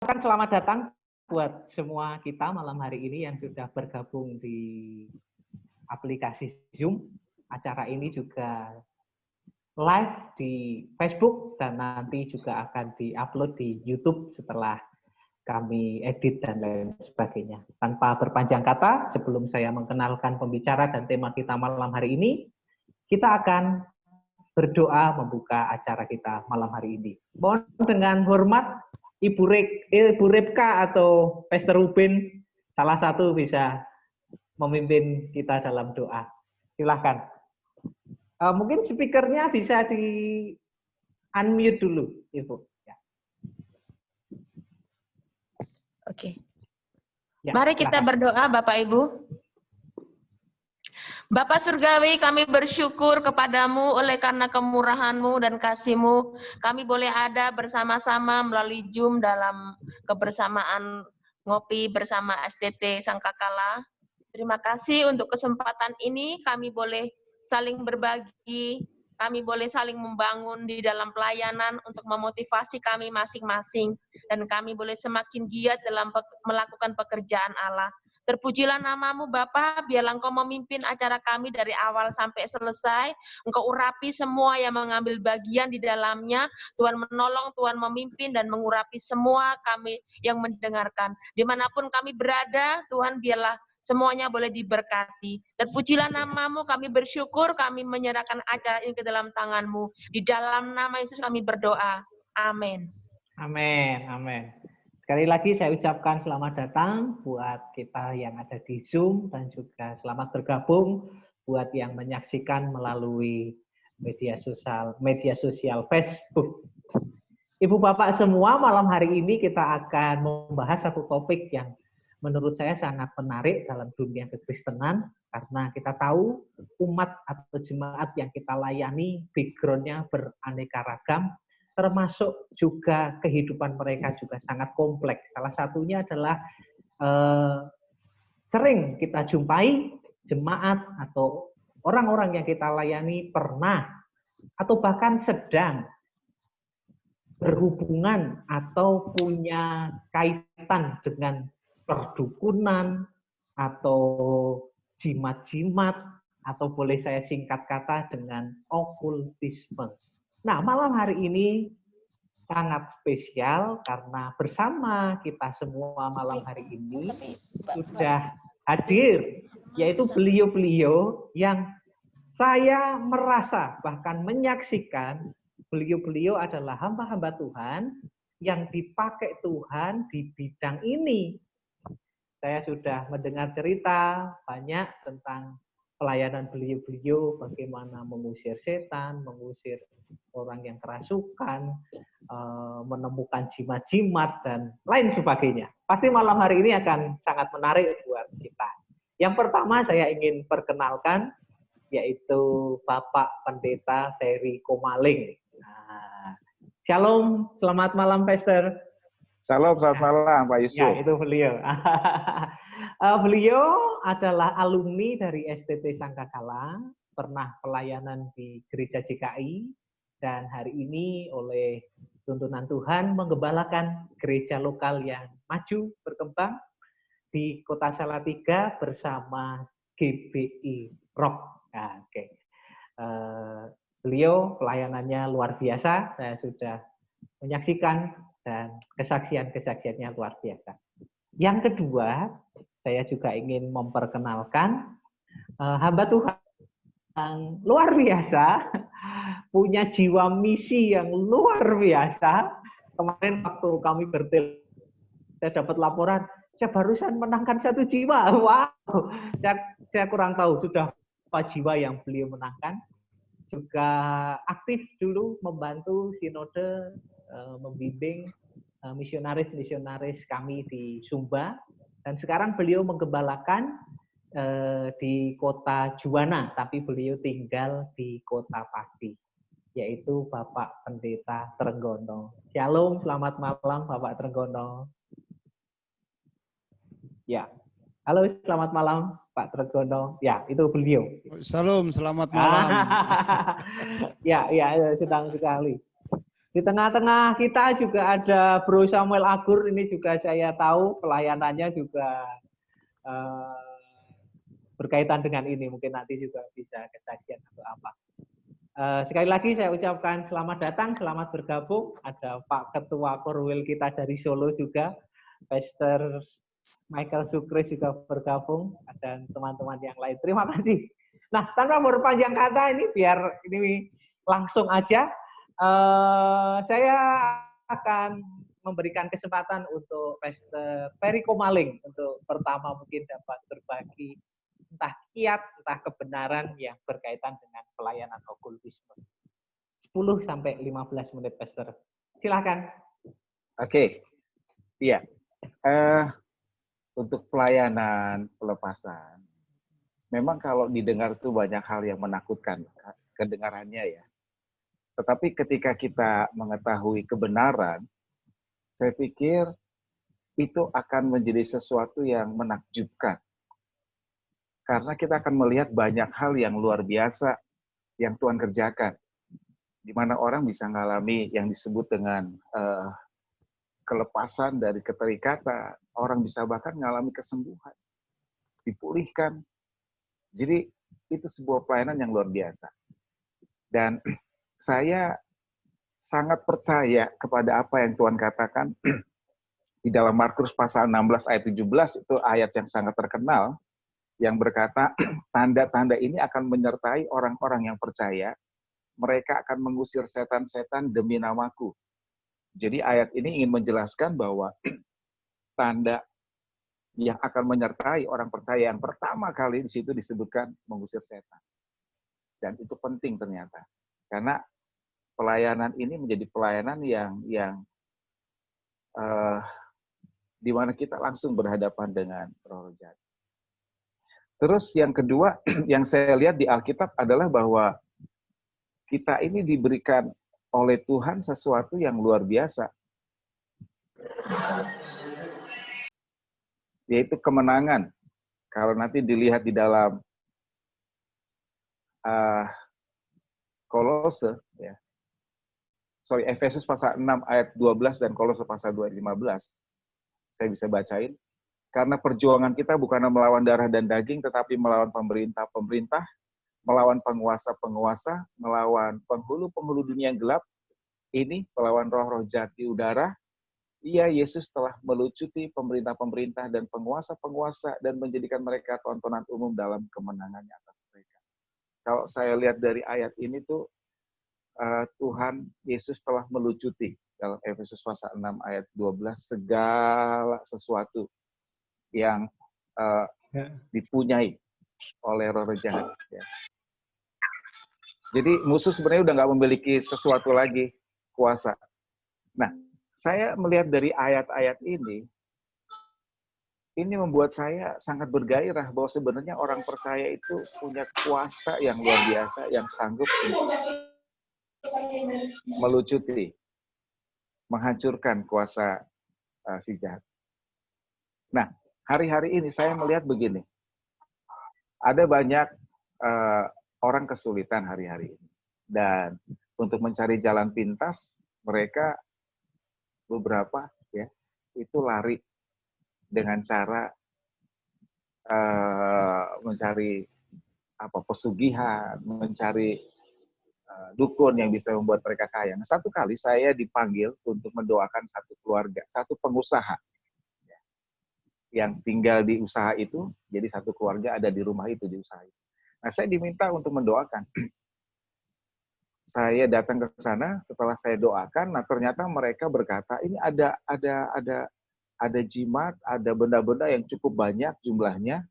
ucapkan selamat datang buat semua kita malam hari ini yang sudah bergabung di aplikasi Zoom. Acara ini juga live di Facebook dan nanti juga akan di-upload di YouTube setelah kami edit dan lain sebagainya. Tanpa berpanjang kata, sebelum saya mengenalkan pembicara dan tema kita malam hari ini, kita akan berdoa membuka acara kita malam hari ini. Mohon dengan hormat Ibu Repka atau Pastor Ruben, salah satu bisa memimpin kita dalam doa. Silahkan. Mungkin speakernya bisa di unmute dulu, Ibu. Ya. Oke. Ya, mari kita berdoa, Bapak Ibu. Bapak Surgawi, kami bersyukur kepadamu oleh karena kemurahan-Mu dan kasih-Mu. Kami boleh ada bersama-sama melalui Zoom dalam kebersamaan ngopi bersama STT Sangkakala. Terima kasih untuk kesempatan ini, kami boleh saling berbagi, kami boleh saling membangun di dalam pelayanan untuk memotivasi kami masing-masing, dan kami boleh semakin giat dalam melakukan pekerjaan Allah. Terpujilah namamu Bapa, biarlah Engkau memimpin acara kami dari awal sampai selesai. Engkau urapi semua yang mengambil bagian di dalamnya. Tuhan menolong, Tuhan memimpin dan mengurapi semua kami yang mendengarkan. Dimanapun kami berada, Tuhan biarlah semuanya boleh diberkati. Terpujilah namamu, kami bersyukur, kami menyerahkan acara ini ke dalam tangan-Mu. Di dalam nama Yesus kami berdoa. Amin. Amin, amin. Sekali lagi saya ucapkan selamat datang buat kita yang ada di Zoom dan juga selamat bergabung buat yang menyaksikan melalui media sosial Facebook. Ibu Bapak semua, malam hari ini kita akan membahas satu topik yang menurut saya sangat menarik dalam dunia kekristenan, karena kita tahu umat atau jemaat yang kita layani background-nya beraneka ragam, termasuk juga kehidupan mereka juga sangat kompleks. Salah satunya adalah sering kita jumpai jemaat atau orang-orang yang kita layani pernah atau bahkan sedang berhubungan atau punya kaitan dengan perdukunan atau jimat-jimat atau boleh saya singkat kata dengan okultisme. Nah, malam hari ini sangat spesial karena bersama kita semua malam hari ini sudah hadir, yaitu beliau-beliau yang saya merasa bahkan menyaksikan beliau-beliau adalah hamba-hamba Tuhan yang dipakai Tuhan di bidang ini. Saya sudah mendengar cerita banyak tentang pelayanan beliau-beliau, bagaimana mengusir setan, mengusir orang yang kerasukan, menemukan jimat-jimat, dan lain sebagainya. Pasti malam hari ini akan sangat menarik buat kita. Yang pertama saya ingin perkenalkan, yaitu Bapak Pendeta Ferry Komaling. Nah, Shalom, selamat malam, Pastor. Shalom, selamat malam, Pak Yusuf. Ya, itu beliau. Beliau adalah alumni dari STT Sangkakala, pernah pelayanan di Gereja JKI, dan hari ini oleh tuntunan Tuhan menggembalakan gereja lokal yang maju, berkembang di Kota Salatiga bersama GBI Rock. Nah, oke. Beliau pelayanannya luar biasa, saya sudah menyaksikan dan kesaksian-kesaksiannya luar biasa. Yang kedua, saya juga ingin memperkenalkan hamba Tuhan yang luar biasa, punya jiwa misi yang luar biasa. Kemarin waktu kami bertel, saya dapat laporan, saya barusan menangkan 1 jiwa. Wow, saya kurang tahu sudah apa jiwa yang beliau menangkan. Juga aktif dulu membantu sinode, membimbing misionaris-misionaris kami di Sumba, dan sekarang beliau menggembalakan di kota Juwana, tapi beliau tinggal di kota Pati, yaitu Bapak Pendeta Trenggono. Shalom, selamat malam Bapak Trenggono. Ya, halo, selamat malam Pak Trenggono. Ya, itu beliau. Shalom, selamat malam. Ya, sedang sekali. Di tengah-tengah kita juga ada Bro Samuel Agur, ini juga saya tahu pelayanannya juga berkaitan dengan ini, mungkin nanti juga bisa kesaksian atau apa. Sekali lagi saya ucapkan selamat datang, selamat bergabung. Ada Pak Ketua Korwil kita dari Solo juga, Pastor Michael Sukris juga bergabung, dan teman-teman yang lain. Terima kasih. Nah, tanpa berpanjang kata ini, biar ini langsung aja, saya akan memberikan kesempatan untuk Pastor Ferry Komaling untuk pertama mungkin dapat berbagi entah kiat, entah kebenaran yang berkaitan dengan pelayanan okultisme. 10 sampai 15 menit, Pastor. Silakan. Oke. Iya. Untuk pelayanan pelepasan, memang kalau didengar itu banyak hal yang menakutkan kedengarannya ya. Tetapi ketika kita mengetahui kebenaran, saya pikir itu akan menjadi sesuatu yang menakjubkan. Karena kita akan melihat banyak hal yang luar biasa yang Tuhan kerjakan. Di mana orang bisa mengalami yang disebut dengan kelepasan dari keterikatan. Orang bisa bahkan mengalami kesembuhan. Dipulihkan. Jadi itu sebuah pelayanan yang luar biasa. Dan saya sangat percaya kepada apa yang Tuhan katakan di dalam Markus pasal 16 ayat 17, itu ayat yang sangat terkenal, yang berkata, tanda-tanda ini akan menyertai orang-orang yang percaya, mereka akan mengusir setan-setan demi namaku. Jadi ayat ini ingin menjelaskan bahwa tanda yang akan menyertai orang percaya yang pertama kali di situ disebutkan mengusir setan. Dan itu penting ternyata. Karena pelayanan ini menjadi pelayanan yang di mana kita langsung berhadapan dengan roh jahat. Terus yang kedua, yang saya lihat di Alkitab adalah bahwa kita ini diberikan oleh Tuhan sesuatu yang luar biasa. Yaitu kemenangan. Kalau nanti dilihat di dalam Kolose, ya. Efesus pasal 6 ayat 12 dan Kolose pasal 2 ayat 15. Saya bisa bacain. Karena perjuangan kita bukan melawan darah dan daging, tetapi melawan pemerintah-pemerintah, melawan penguasa-penguasa, melawan penghulu-penghulu dunia yang gelap, ini melawan roh-roh jahat di udara. Ia, Yesus, telah melucuti pemerintah-pemerintah dan penguasa-penguasa dan menjadikan mereka tontonan umum dalam kemenangannya atas mereka. Kalau saya lihat dari ayat ini tuh, Tuhan Yesus telah melucuti dalam Efesus pasal 6 ayat 12 segala sesuatu yang dipunyai oleh roh jahat. Ya. Jadi musuh sebenarnya udah nggak memiliki sesuatu lagi kuasa. Nah, saya melihat dari ayat-ayat ini membuat saya sangat bergairah bahwa sebenarnya orang percaya itu punya kuasa yang luar biasa, yang sanggup melucuti, menghancurkan kuasa si jahat. Nah, hari-hari ini saya melihat begini, ada banyak orang kesulitan hari-hari ini. Dan untuk mencari jalan pintas, mereka beberapa ya itu lari dengan cara mencari pesugihan, mencari dukun yang bisa membuat mereka kaya. Nah, satu kali saya dipanggil untuk mendoakan satu keluarga, satu pengusaha yang tinggal di usaha itu, jadi satu keluarga ada di rumah itu, di usaha itu. Nah, saya diminta untuk mendoakan. Saya datang ke sana, setelah saya doakan, nah ternyata mereka berkata, ini ada jimat, ada benda-benda yang cukup banyak jumlahnya,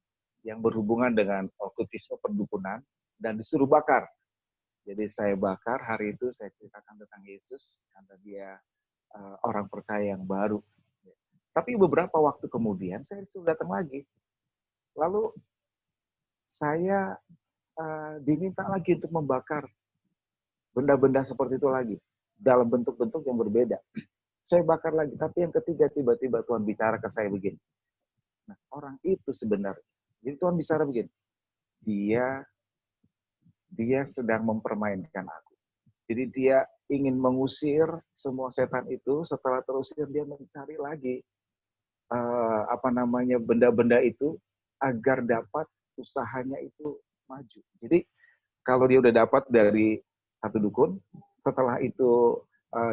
yang berhubungan dengan okultisme perdukunan, dan disuruh bakar. Jadi saya bakar, hari itu saya ceritakan tentang Yesus, karena dia orang percaya yang baru. Tapi beberapa waktu kemudian, saya sudah datang lagi. Lalu saya diminta lagi untuk membakar benda-benda seperti itu lagi, dalam bentuk-bentuk yang berbeda. Saya bakar lagi, tapi yang ketiga tiba-tiba Tuhan bicara ke saya begini. Nah, orang itu sebenarnya, jadi Tuhan bicara begini, dia sedang mempermainkan aku. Jadi dia ingin mengusir semua setan itu, setelah terusir dia mencari lagi benda-benda itu agar dapat usahanya itu maju. Jadi kalau dia udah dapat dari satu dukun, setelah itu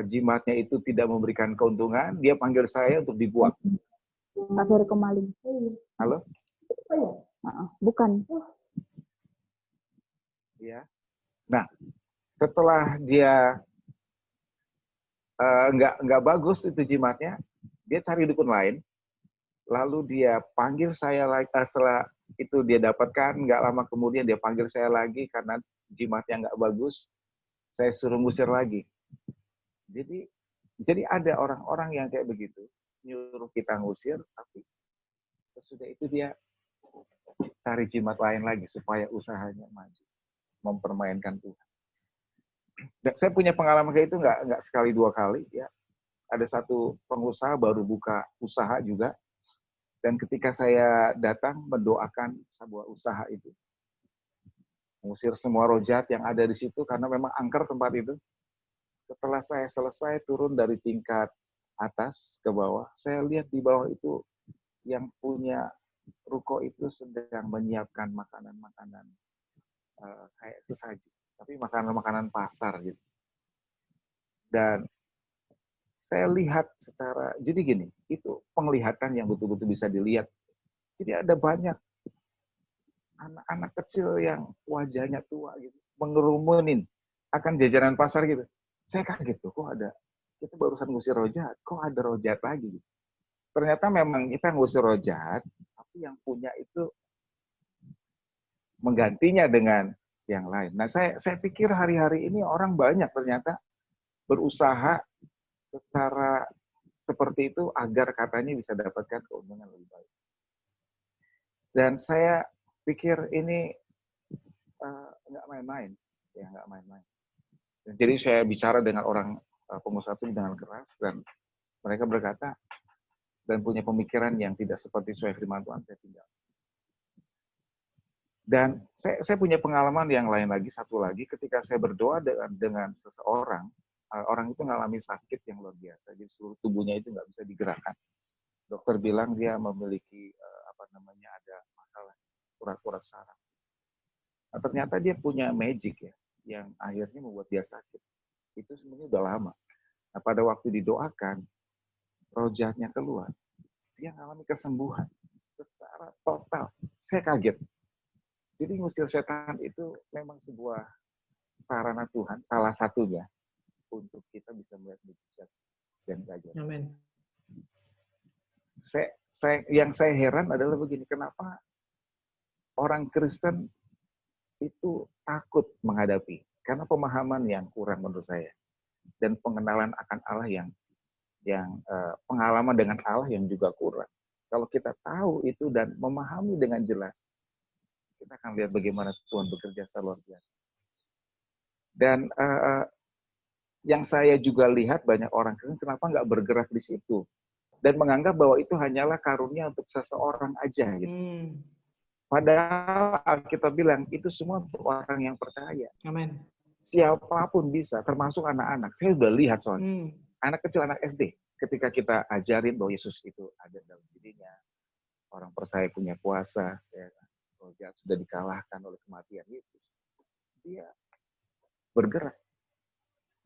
jimatnya itu tidak memberikan keuntungan, dia panggil saya untuk dibuang. Pak Ferry Kemaling. Halo? Bukan. Ya. Nah, setelah dia nggak bagus itu jimatnya, dia cari dukun lain, lalu dia panggil saya lagi. Setelah itu dia dapatkan, nggak lama kemudian dia panggil saya lagi karena jimatnya nggak bagus, saya suruh ngusir lagi. Jadi ada orang-orang yang kayak begitu, nyuruh kita ngusir, tapi sesudah itu dia cari jimat lain lagi supaya usahanya maju, mempermainkan Tuhan. Dan saya punya pengalaman kayak itu nggak sekali dua kali ya. Ada satu pengusaha baru buka usaha juga, dan ketika saya datang mendoakan sebuah usaha itu, mengusir semua roh jahat yang ada di situ karena memang angker tempat itu. Setelah saya selesai turun dari tingkat atas ke bawah, saya lihat di bawah itu yang punya ruko itu sedang menyiapkan makanan-makanan kayak sesaji, tapi makanan-makanan pasar gitu. Dan saya lihat jadi gini, itu penglihatan yang betul-betul bisa dilihat. Jadi ada banyak anak-anak kecil yang wajahnya tua gitu, mengerumunin akan jajanan pasar gitu. Saya kaget tuh, kok ada, kita barusan ngusir roh jahat, kok ada roh jahat lagi gitu. Ternyata memang kita ngusir roh jahat, tapi yang punya itu menggantinya dengan yang lain. Nah, saya pikir hari-hari ini orang banyak ternyata berusaha secara seperti itu agar katanya bisa dapatkan keuntungan lebih baik. Dan saya pikir ini nggak main-main, ya nggak main-main. Jadi saya bicara dengan orang pengusaha itu dengan keras, dan mereka berkata dan punya pemikiran yang tidak seperti sesuai firman Tuhan, saya tinggal. Dan saya punya pengalaman yang lain lagi, satu lagi, ketika saya berdoa dengan seseorang, orang itu mengalami sakit yang luar biasa, jadi seluruh tubuhnya itu nggak bisa digerakkan. Dokter bilang dia memiliki ada masalah urat-urat saraf. Nah, ternyata dia punya magic ya, yang akhirnya membuat dia sakit. Itu sebenarnya udah lama. Nah, pada waktu didoakan, roh jahatnya keluar, dia mengalami kesembuhan secara total. Saya kaget. Jadi ngusir setan itu memang sebuah sarana Tuhan, salah satunya untuk kita bisa melihat mujizat dan keajaiban. Amin. Yang saya heran adalah begini, kenapa orang Kristen itu takut menghadapi? Karena pemahaman yang kurang menurut saya, dan pengenalan akan Allah yang pengalaman dengan Allah yang juga kurang. Kalau kita tahu itu dan memahami dengan jelas, kita akan lihat bagaimana Tuhan bekerja secara luar biasa. Dan yang saya juga lihat banyak orang Kristen kenapa nggak bergerak di situ dan menganggap bahwa itu hanyalah karunia untuk seseorang aja gitu. Padahal kita bilang itu semua untuk orang yang percaya. Amin. Siapapun bisa, termasuk anak-anak. Saya sudah lihat soalnya. Anak kecil, anak SD, ketika kita ajarin bahwa Yesus itu ada dalam dirinya, orang percaya punya kuasa, ya, roh jahat sudah dikalahkan oleh kematian Yesus. Dia bergerak,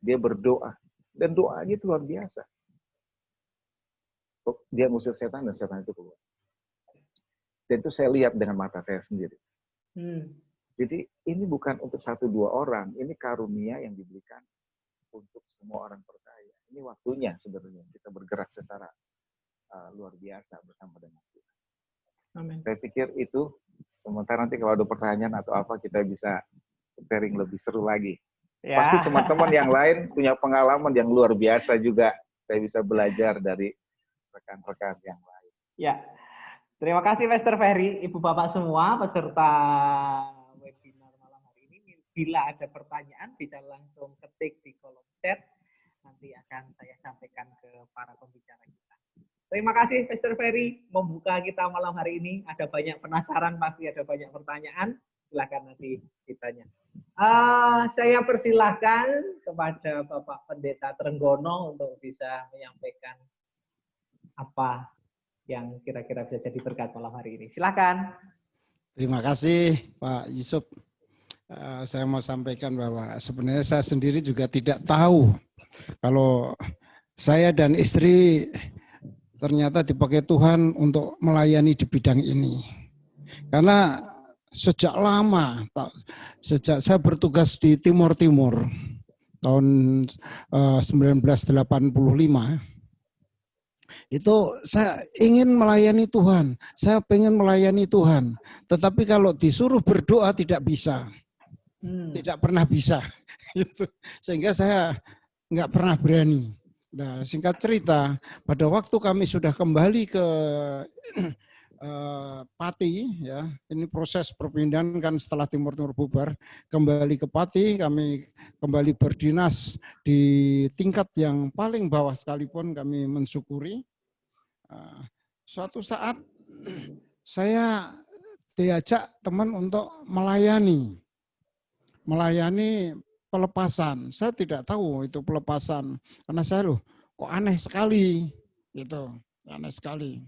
dia berdoa, dan doanya itu luar biasa. Dia ngusir setan dan setan itu keluar. Dan itu saya lihat dengan mata saya sendiri. Jadi ini bukan untuk 1-2 orang, ini karunia yang diberikan untuk semua orang percaya. Ini waktunya sebenarnya kita bergerak secara luar biasa bersama dengan Tuhan. Amin. Saya pikir itu, sementara nanti kalau ada pertanyaan atau apa kita bisa sharing lebih seru lagi. Ya. Pasti teman-teman yang lain punya pengalaman yang luar biasa juga. Saya bisa belajar dari rekan-rekan yang lain. Ya. Terima kasih Pastor Ferry, Ibu Bapak semua peserta webinar malam hari ini. Bila ada pertanyaan bisa langsung ketik di kolom chat. Nanti akan saya sampaikan ke para pembicara kita. Terima kasih Pastor Ferry membuka kita malam hari ini. Ada banyak penasaran, pasti ada banyak pertanyaan. silakan nanti ditanya. Saya persilahkan kepada Bapak Pendeta Trenggono untuk bisa menyampaikan apa yang kira-kira bisa jadi berkat malam hari ini. Silakan. Terima kasih Pak Yusuf. Saya mau sampaikan bahwa sebenarnya saya sendiri juga tidak tahu kalau saya dan istri ternyata dipakai Tuhan untuk melayani di bidang ini. Karena sejak lama, sejak saya bertugas di Timur Timur tahun 1985, itu saya ingin melayani Tuhan, saya pengen melayani Tuhan. Tetapi kalau disuruh berdoa tidak bisa, tidak pernah bisa. Sehingga saya nggak pernah berani. Nah, singkat cerita, pada waktu kami sudah kembali ke Pati, ya, ini proses perpindahan kan setelah Timur Timur bubar, kembali ke Pati, kami kembali berdinas di tingkat yang paling bawah sekalipun kami mensyukuri. Suatu saat saya diajak teman untuk melayani pelepasan. Saya tidak tahu itu pelepasan karena saya kok aneh sekali gitu, aneh sekali.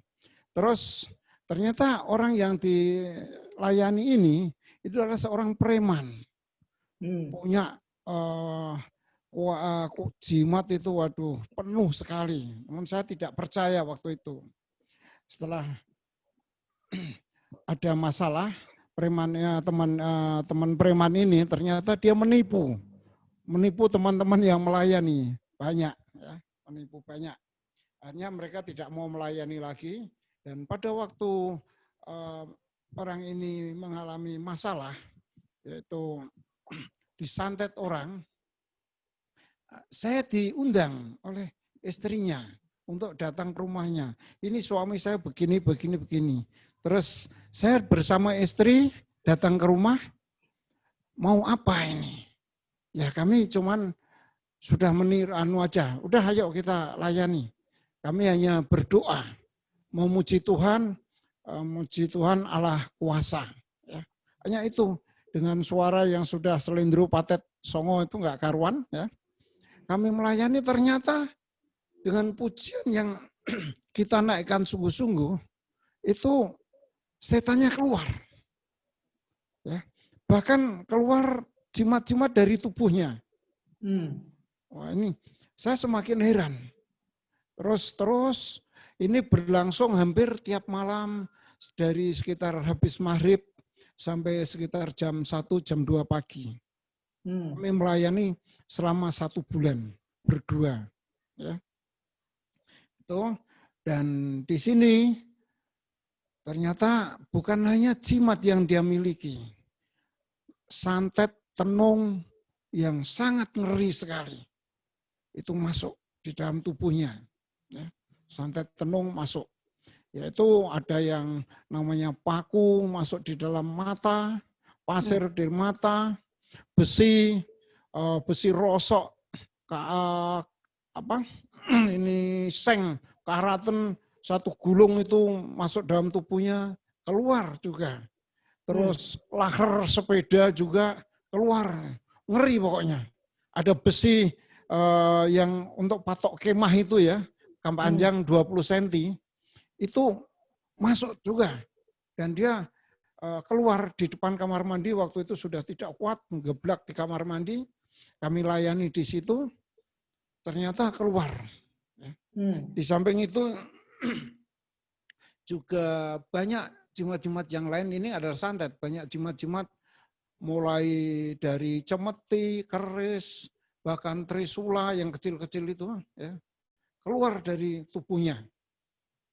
Terus ternyata orang yang dilayani ini itu adalah seorang preman, punya jimat itu waduh penuh sekali. Namun saya tidak percaya waktu itu. Setelah ada masalah, premannya teman preman ini ternyata dia menipu teman-teman yang melayani banyak, ya, menipu banyak. Akhirnya mereka tidak mau melayani lagi dan pada waktu orang ini mengalami masalah yaitu disantet orang, saya diundang oleh istrinya untuk datang ke rumahnya. Ini suami saya begini. Terus saya bersama istri datang ke rumah, mau apa ini? Ya kami cuman sudah meniru aja, udah ayo kita layani. Kami hanya berdoa, memuji Tuhan Allah kuasa. Ya. Hanya itu, dengan suara yang sudah selindro patet songo itu enggak karuan. Ya. Kami melayani ternyata dengan pujian yang kita naikkan sungguh-sungguh, itu setannya keluar. Ya. Bahkan keluar jimat-jimat dari tubuhnya. Wah ini saya semakin heran. Terus ini berlangsung hampir tiap malam dari sekitar habis maghrib sampai sekitar jam 1, jam 2 pagi. Kami melayani selama 1 bulan berdua. Ya. Itu, dan di sini ternyata bukan hanya jimat yang dia miliki. Santet tenung yang sangat ngeri sekali. Itu masuk di dalam tubuhnya. Ya. Santet tenung masuk. Yaitu ada yang namanya paku masuk di dalam mata, pasir di mata, besi rosok, ini seng, karaten, satu gulung itu masuk dalam tubuhnya, keluar juga. Terus lahar sepeda juga keluar, ngeri pokoknya. Ada besi yang untuk patok kemah itu ya, panjang 20 cm, itu masuk juga. Dan dia keluar di depan kamar mandi, waktu itu sudah tidak kuat, ngeblak di kamar mandi, kami layani di situ, ternyata keluar. Di samping itu juga banyak jimat-jimat yang lain, ini adalah santet, banyak jimat-jimat mulai dari cemeti, keris, bahkan trisula yang kecil-kecil itu ya, keluar dari tubuhnya.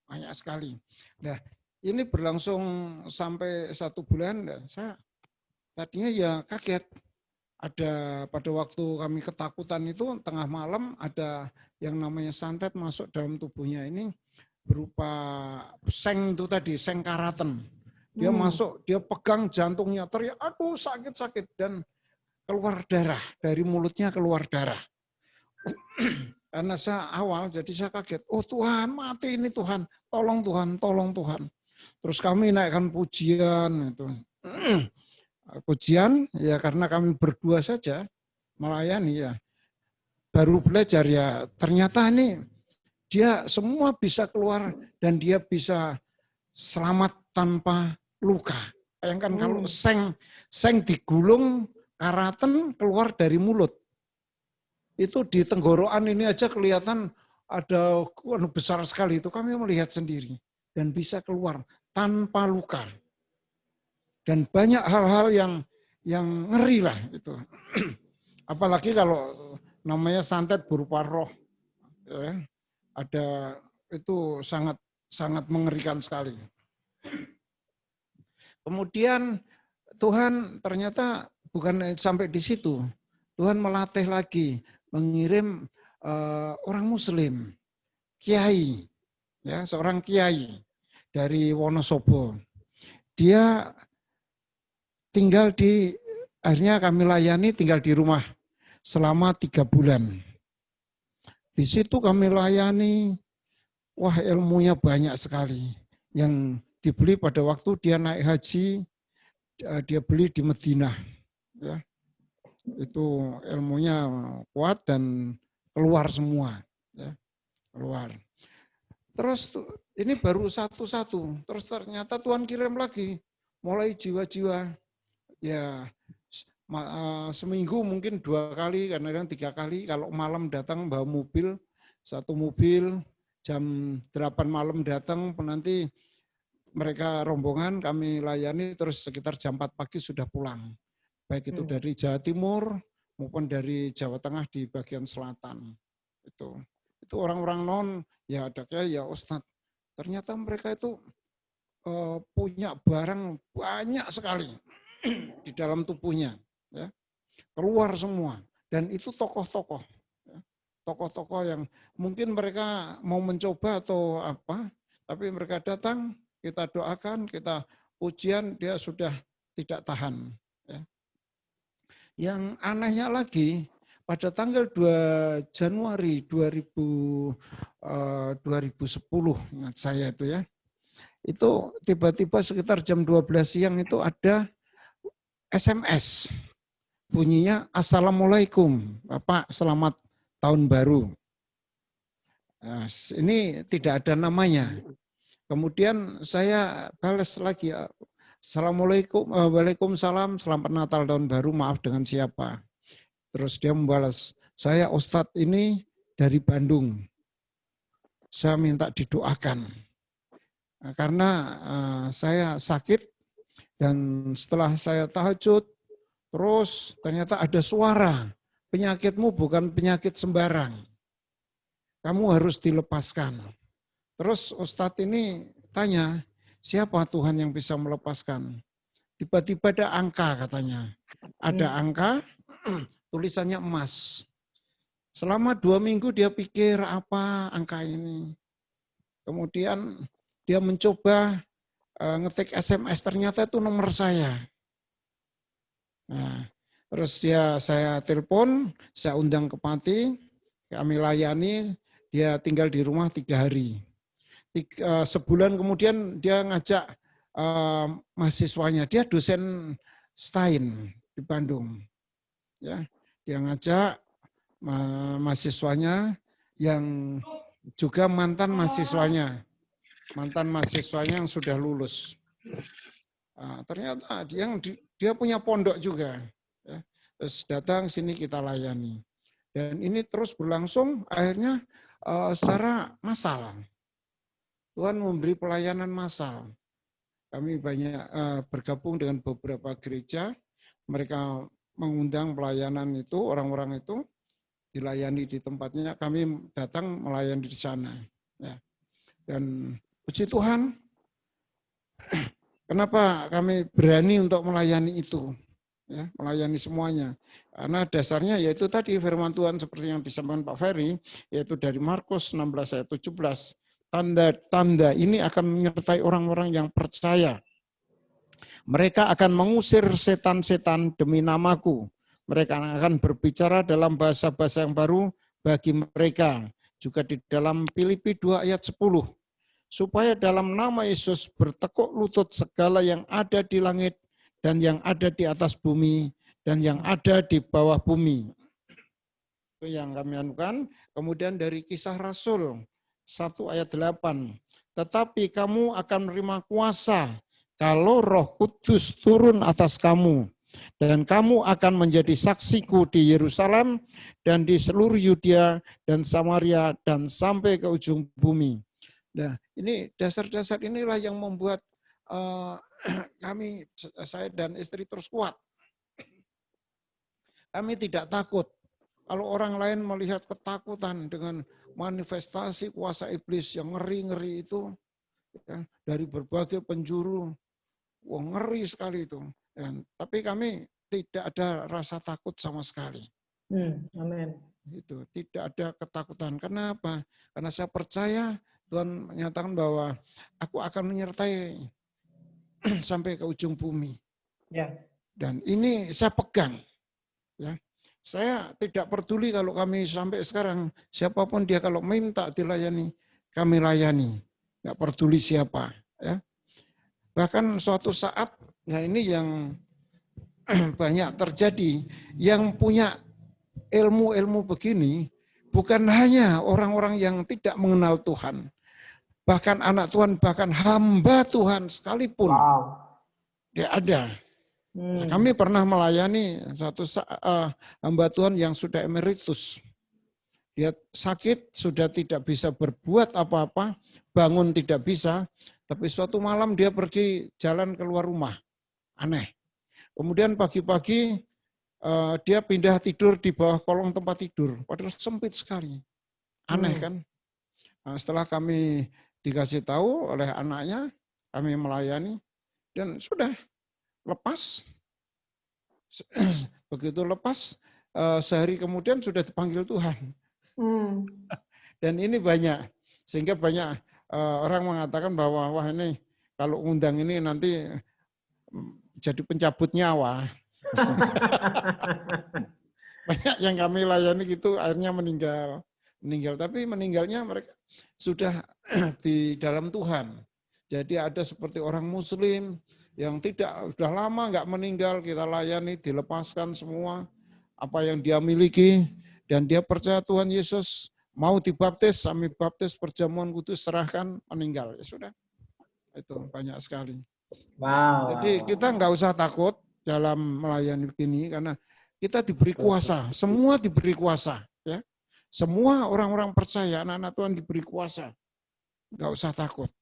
Banyak sekali. Nah, ini berlangsung sampai 1 bulan, saya tadinya ya kaget. Ada pada waktu kami ketakutan itu tengah malam ada yang namanya santet masuk dalam tubuhnya ini berupa seng itu tadi, seng karaten. Dia masuk, dia pegang jantungnya, teriak, aduh sakit-sakit, dan keluar darah, dari mulutnya keluar darah. Karena saya awal, jadi saya kaget, oh Tuhan mati ini Tuhan, tolong Tuhan, tolong Tuhan. Terus kami naikkan pujian, itu. pujian, ya karena kami berdua saja melayani ya. Baru belajar ya, ternyata ini dia semua bisa keluar dan dia bisa selamat tanpa luka. Bayangkan kalau seng digulung karaten keluar dari mulut. Itu di tenggorokan ini aja kelihatan ada besar sekali, itu kami melihat sendiri. Dan bisa keluar tanpa luka. Dan banyak hal-hal yang ngeri lah itu. Apalagi kalau namanya santet berupa roh. Ya, ada itu sangat mengerikan sekali. Kemudian Tuhan ternyata bukan sampai di situ. Tuhan melatih lagi, mengirim orang Muslim, kiai, ya seorang kiai dari Wonosobo. Dia tinggal akhirnya kami layani tinggal di rumah selama 3 bulan. Di situ kami layani, wah ilmunya banyak sekali. Yang dibeli pada waktu dia naik haji, dia beli di Madinah. Ya. Itu ilmunya kuat dan keluar semua. Ya. Keluar. Terus ini baru satu-satu. Terus ternyata Tuhan kirim lagi. Mulai jiwa-jiwa. Ya seminggu mungkin 2 kali, kadang-kadang 3 kali. Kalau malam datang bawa mobil, 1 mobil, jam 8 malam datang, nanti mereka rombongan kami layani, terus sekitar jam 4 pagi sudah pulang. Baik itu dari Jawa Timur maupun dari Jawa Tengah di bagian selatan. Itu orang-orang non, ya ada ya Ustadz. Ternyata mereka itu punya barang banyak sekali di dalam tubuhnya. Ya. Keluar semua. Dan itu tokoh-tokoh. Ya. Tokoh-tokoh yang mungkin mereka mau mencoba atau apa, tapi mereka datang, kita doakan, kita pujian, dia sudah tidak tahan. Ya. Yang anehnya lagi, pada tanggal 2 Januari 2010, ingat saya itu ya, itu tiba-tiba sekitar jam 12 siang itu ada SMS. Bunyinya, Assalamualaikum, Bapak selamat tahun baru. Nah, ini tidak ada namanya. Kemudian saya balas lagi, Assalamualaikum, Waalaikumsalam, selamat Natal tahun baru, maaf dengan siapa. Terus dia membalas, saya Ustadz ini dari Bandung. Saya minta didoakan. Nah, karena saya sakit dan setelah saya tahajud, terus ternyata ada suara, penyakitmu bukan penyakit sembarang. Kamu harus dilepaskan. Terus Ustadz ini tanya, siapa Tuhan yang bisa melepaskan? Tiba-tiba ada angka katanya. Ada angka, tulisannya emas. Selama 2 minggu dia pikir apa angka ini. Kemudian dia mencoba ngetik SMS, ternyata itu nomor saya. Nah, terus saya telepon, saya undang ke Pati, kami layani, dia tinggal di rumah 3 hari. Sebulan kemudian dia ngajak mahasiswanya, dia dosen Stein di Bandung. Ya, dia ngajak mahasiswanya yang juga mantan mahasiswanya yang sudah lulus. Ternyata dia punya pondok juga. Ya. Terus datang sini kita layani. Dan ini terus berlangsung akhirnya secara massal. Tuhan memberi pelayanan massal. Kami banyak bergabung dengan beberapa gereja. Mereka mengundang pelayanan itu, orang-orang itu dilayani di tempatnya. Kami datang melayani di sana. Ya. Dan puji Tuhan, kenapa kami berani untuk melayani itu? Ya, melayani semuanya. Karena dasarnya yaitu tadi firman Tuhan seperti yang disampaikan Pak Ferry, yaitu dari Markus 16 ayat 17. Tanda-tanda ini akan menyertai orang-orang yang percaya. Mereka akan mengusir setan-setan demi namaku. Mereka akan berbicara dalam bahasa-bahasa yang baru bagi mereka. Juga di dalam Filipi 2 ayat 10. Supaya dalam nama Yesus bertekuk lutut segala yang ada di langit, dan yang ada di atas bumi, dan yang ada di bawah bumi. Itu yang kami anukan. Kemudian dari Kisah Rasul 1 ayat 8. Tetapi kamu akan menerima kuasa kalau Roh Kudus turun atas kamu. Dan kamu akan menjadi saksiku di Yerusalem dan di seluruh Yudea dan Samaria dan sampai ke ujung bumi. Nah, ini dasar-dasar inilah yang membuat kami, saya dan istri terus kuat. Kami tidak takut. Kalau orang lain melihat ketakutan dengan manifestasi kuasa iblis yang ngeri-ngeri itu, ya, dari berbagai penjuru, wah ngeri sekali itu. Dan, tapi kami tidak ada rasa takut sama sekali. Amin. Itu tidak ada ketakutan. Kenapa? Karena saya percaya Tuhan menyatakan bahwa aku akan menyertai sampai ke ujung bumi. Ya. Dan ini saya pegang. Ya. Saya tidak peduli kalau kami sampai sekarang, siapapun dia kalau minta dilayani, kami layani. Nggak peduli siapa. Ya. Bahkan suatu saat, nah ini yang banyak terjadi, yang punya ilmu-ilmu begini, bukan hanya orang-orang yang tidak mengenal Tuhan, bahkan anak Tuhan, bahkan hamba Tuhan sekalipun, dia ada. Nah, kami pernah melayani satu hamba Tuhan yang sudah emeritus. Dia sakit, sudah tidak bisa berbuat apa-apa, bangun tidak bisa, tapi suatu malam dia pergi jalan keluar rumah. Aneh. Kemudian pagi-pagi dia pindah tidur di bawah kolong tempat tidur, padahal sempit sekali. Aneh kan? Nah, setelah kami dikasih tahu oleh anaknya, kami melayani, dan sudah lepas. Begitu lepas, sehari kemudian sudah dipanggil Tuhan. Dan ini banyak, sehingga banyak orang mengatakan bahwa wah ini kalau undang ini nanti jadi pencabut nyawa. Banyak yang kami layani gitu akhirnya meninggal. Tapi meninggalnya mereka sudah di dalam Tuhan. Jadi ada seperti orang Muslim yang sudah lama nggak meninggal, kita layani, dilepaskan semua apa yang dia miliki, dan dia percaya Tuhan Yesus, mau dibaptis, kami baptis, perjamuan kudus, serahkan, meninggal. Ya sudah, itu banyak sekali. Wow. Jadi kita nggak usah takut dalam melayani begini, karena kita diberi kuasa, semua diberi kuasa. Ya. Semua orang-orang percaya, anak-anak Tuhan diberi kuasa. Nggak usah takut.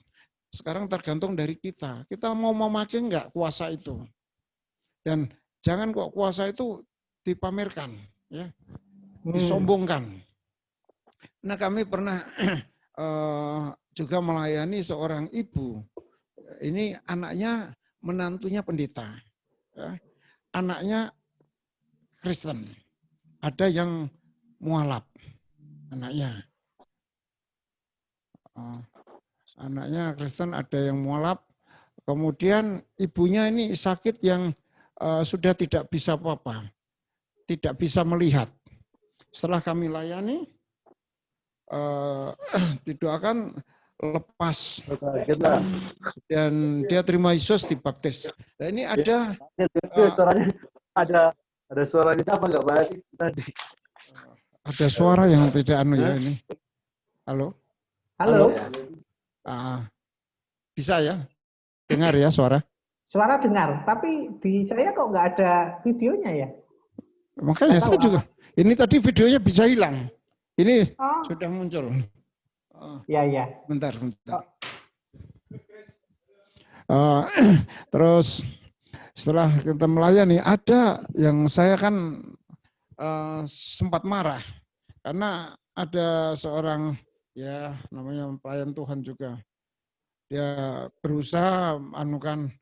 Sekarang tergantung dari kita. Kita mau memakai enggak kuasa itu. Dan jangan kok kuasa itu dipamerkan, ya, disombongkan. Nah kami pernah juga melayani seorang ibu. Ini anaknya, menantunya pendeta. Ya. Anaknya Kristen. Ada yang mualaf anaknya. Anaknya Kristen, ada yang mualaf. Kemudian ibunya ini sakit yang sudah tidak bisa apa-apa. Tidak bisa melihat. Setelah kami layani, didoakan lepas. Dan dia terima Yesus, dibaptis. Nah ini ada... ada suaranya apa enggak baik tadi? Ada suara yang tidak ya ini. Halo? Halo? Bisa ya? Dengar ya suara? Suara dengar, tapi di saya kok nggak ada videonya ya? Makanya saya juga. Ini tadi videonya bisa hilang. Ini sudah muncul. Iya. Bentar. Terus setelah kita melayani, ada yang saya kan sempat marah. Karena ada seorang, ya namanya pelayan Tuhan juga, dia berusaha anukan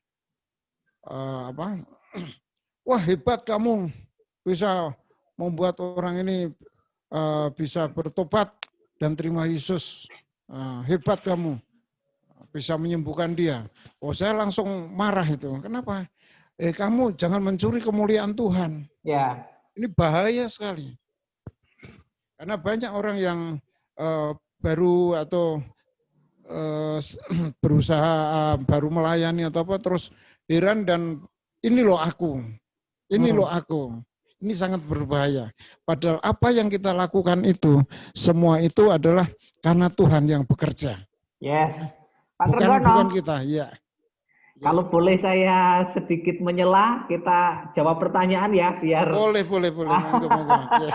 wah hebat kamu bisa membuat orang ini bisa bertobat dan terima Yesus, hebat kamu bisa menyembuhkan dia. Oh saya langsung marah itu, kenapa? Kamu jangan mencuri kemuliaan Tuhan. Ya. Ini bahaya sekali. Karena banyak orang yang baru atau berusaha baru melayani atau apa, terus heran dan ini loh aku, ini sangat berbahaya. Padahal apa yang kita lakukan itu, semua itu adalah karena Tuhan yang bekerja. Yes. Pak Bukan Trenggono, kita, ya. kalau boleh saya sedikit menyela, kita jawab pertanyaan ya, biar... Boleh. Monggo. Ya.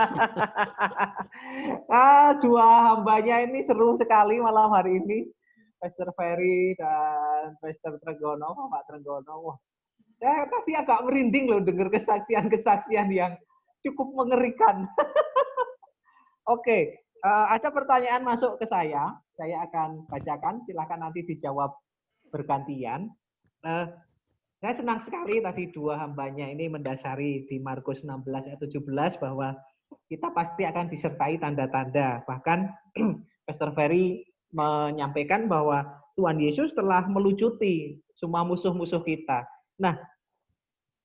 Dua hambanya ini seru sekali malam hari ini. Pastor Ferry dan Pastor Trenggono, Pak Trenggono. Wah, saya tadi agak merinding loh dengar kesaksian-kesaksian yang cukup mengerikan. Oke, ada pertanyaan masuk ke saya. Saya akan bacakan, silakan nanti dijawab bergantian. Saya senang sekali tadi dua hambanya ini mendasari di Markus 16 ayat 17 bahwa kita pasti akan disertai tanda-tanda. Bahkan Pastor Ferry menyampaikan bahwa Tuhan Yesus telah melucuti semua musuh-musuh kita. Nah,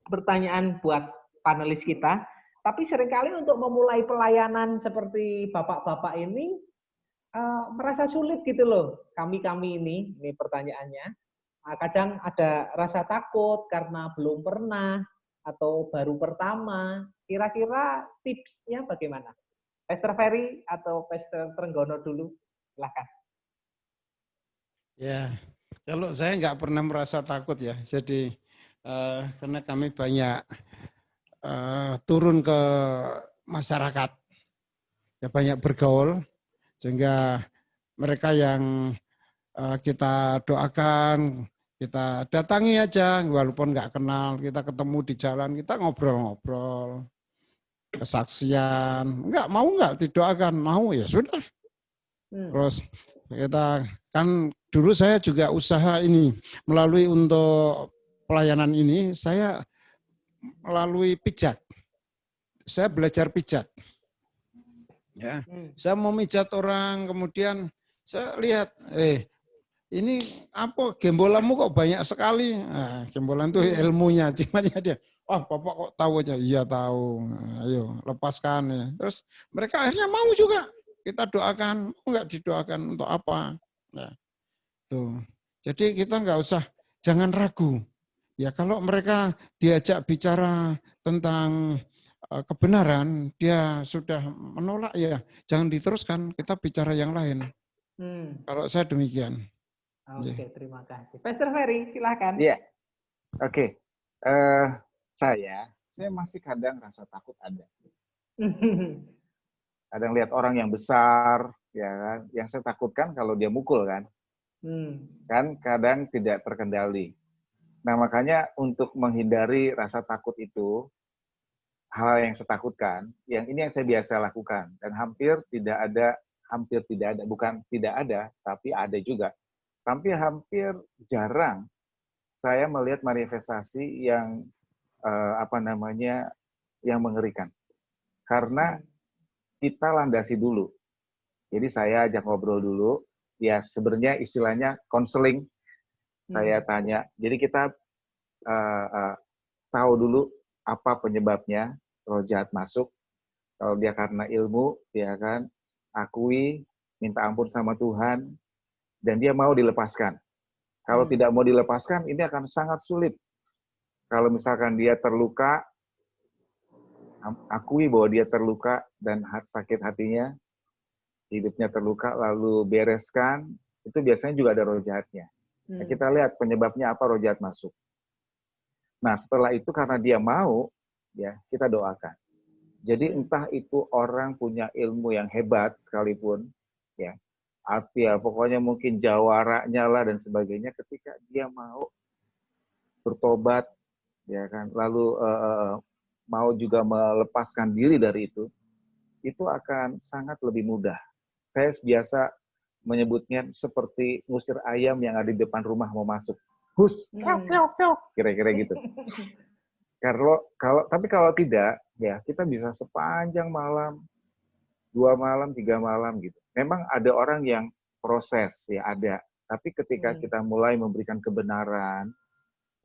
pertanyaan buat panelis kita, tapi seringkali untuk memulai pelayanan seperti bapak-bapak ini merasa sulit gitu loh. Kami ini pertanyaannya. Kadang ada rasa takut karena belum pernah atau baru pertama. Kira-kira tipsnya bagaimana? Pastor Ferry atau Pastor Trenggono dulu? Silakan. Ya, kalau saya nggak pernah merasa takut ya. Jadi karena kami banyak turun ke masyarakat, ya banyak bergaul, sehingga mereka yang kita doakan, kita datangi aja, walaupun nggak kenal, kita ketemu di jalan, kita ngobrol-ngobrol, kesaksian, nggak didoakan, mau ya sudah. Terus kita kan dulu saya juga usaha ini, melalui untuk pelayanan ini, saya melalui pijat, saya belajar pijat. Ya, saya mau mijat orang, kemudian saya lihat, ini apa gembolamu kok banyak sekali. Nah, gembolan itu ilmunya, cimatnya dia. Oh, Bapak kok tahu aja? Iya tahu. Nah, ayo lepaskan ya. Terus mereka akhirnya mau juga. Kita doakan, mau nggak didoakan untuk apa? Nah, tuh. Jadi kita nggak usah, jangan ragu. Ya kalau mereka diajak bicara tentang kebenaran, dia sudah menolak ya, jangan diteruskan. Kita bicara yang lain. Kalau saya demikian. Oke, terima kasih. Pastor Ferry, silakan. Iya, oke. Saya masih kadang rasa takut ada. Kadang lihat orang yang besar, ya kan, yang saya takutkan kalau dia mukul kan, kan kadang tidak terkendali. Nah makanya untuk menghindari rasa takut itu, hal yang saya takutkan, yang ini yang saya biasa lakukan dan hampir tidak ada, bukan tidak ada, tapi ada juga. Tapi hampir jarang saya melihat manifestasi yang yang mengerikan. Karena kita landasi dulu. Jadi saya ajak ngobrol dulu, ya sebenarnya istilahnya konseling. Saya tanya, jadi kita tahu dulu apa penyebabnya roh jahat masuk. Kalau dia karena ilmu, dia kan akui, minta ampun sama Tuhan, dan dia mau dilepaskan. Kalau tidak mau dilepaskan, ini akan sangat sulit. Kalau misalkan dia terluka, akui bahwa dia terluka dan sakit hatinya, hidupnya terluka, lalu bereskan, itu biasanya juga ada roh jahatnya. Nah, kita lihat penyebabnya apa roh jahat masuk. Nah, setelah itu karena dia mau, ya kita doakan. Jadi entah itu orang punya ilmu yang hebat sekalipun, ya, arti ya pokoknya mungkin jawaranya lah dan sebagainya, ketika dia mau bertobat, ya kan, lalu mau juga melepaskan diri dari itu akan sangat lebih mudah. Saya biasa menyebutnya seperti ngusir ayam yang ada di depan rumah mau masuk. Hus, kira-kira gitu. Tapi kalau tidak, ya kita bisa sepanjang malam, 2 malam, 3 malam gitu. Memang ada orang yang proses, ya ada. Tapi ketika kita mulai memberikan kebenaran,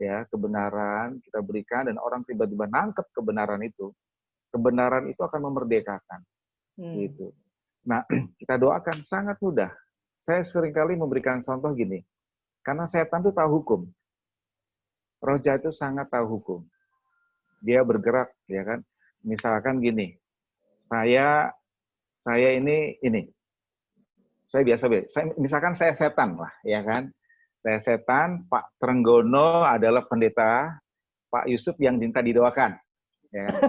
ya kebenaran kita berikan dan orang tiba-tiba nangkep kebenaran itu akan memerdekakan. Gitu. Nah, kita doakan sangat mudah. Saya seringkali memberikan contoh gini, karena setan itu tahu hukum. Roh jahat itu sangat tahu hukum. dia bergerak, ya kan. Misalkan gini, saya ini, misalkan saya setan lah, ya kan. Saya setan, Pak Trenggono adalah pendeta, Pak Yusuf yang minta didoakan. Ya kan?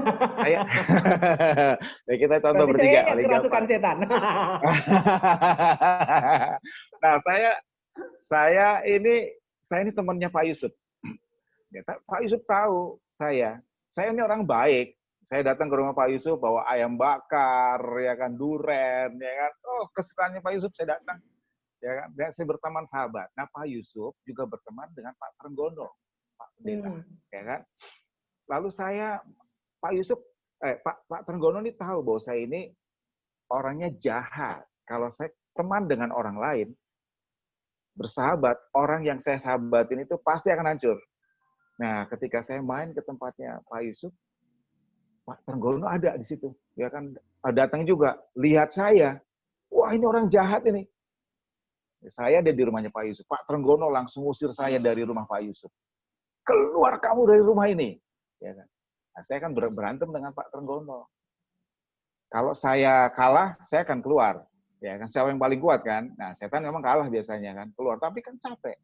Ya kita contoh Berarti bertiga. saya yang kerasukan setan. Nah, saya ini temannya Pak Yusuf. Ya, Pak Yusuf tahu saya ini orang baik. Saya datang ke rumah Pak Yusuf bawa ayam bakar, ya kan, duren, ya kan. Oh, kesukaannya Pak Yusuf saya datang. Ya kan, dan saya berteman sahabat. Nah, Pak Yusuf juga berteman dengan Pak Trenggono, Pak Pendeta, ya kan. Lalu Pak Trenggono ini tahu bahwa saya ini orangnya jahat. Kalau saya teman dengan orang lain, bersahabat, orang yang saya sahabatin itu pasti akan hancur. Nah, ketika saya main ke tempatnya Pak Yusuf, Pak Trenggono ada di situ, ya kan, datang juga, lihat saya, wah ini orang jahat ini. Saya ada di rumahnya Pak Yusuf. Pak Trenggono langsung usir saya dari rumah Pak Yusuf. Keluar kamu dari rumah ini. Ya kan? Nah, saya kan berantem dengan Pak Trenggono. Kalau saya kalah, saya akan keluar. Ya kan, siapa yang paling kuat kan? Nah, setan memang kalah biasanya kan, keluar. Tapi kan capek.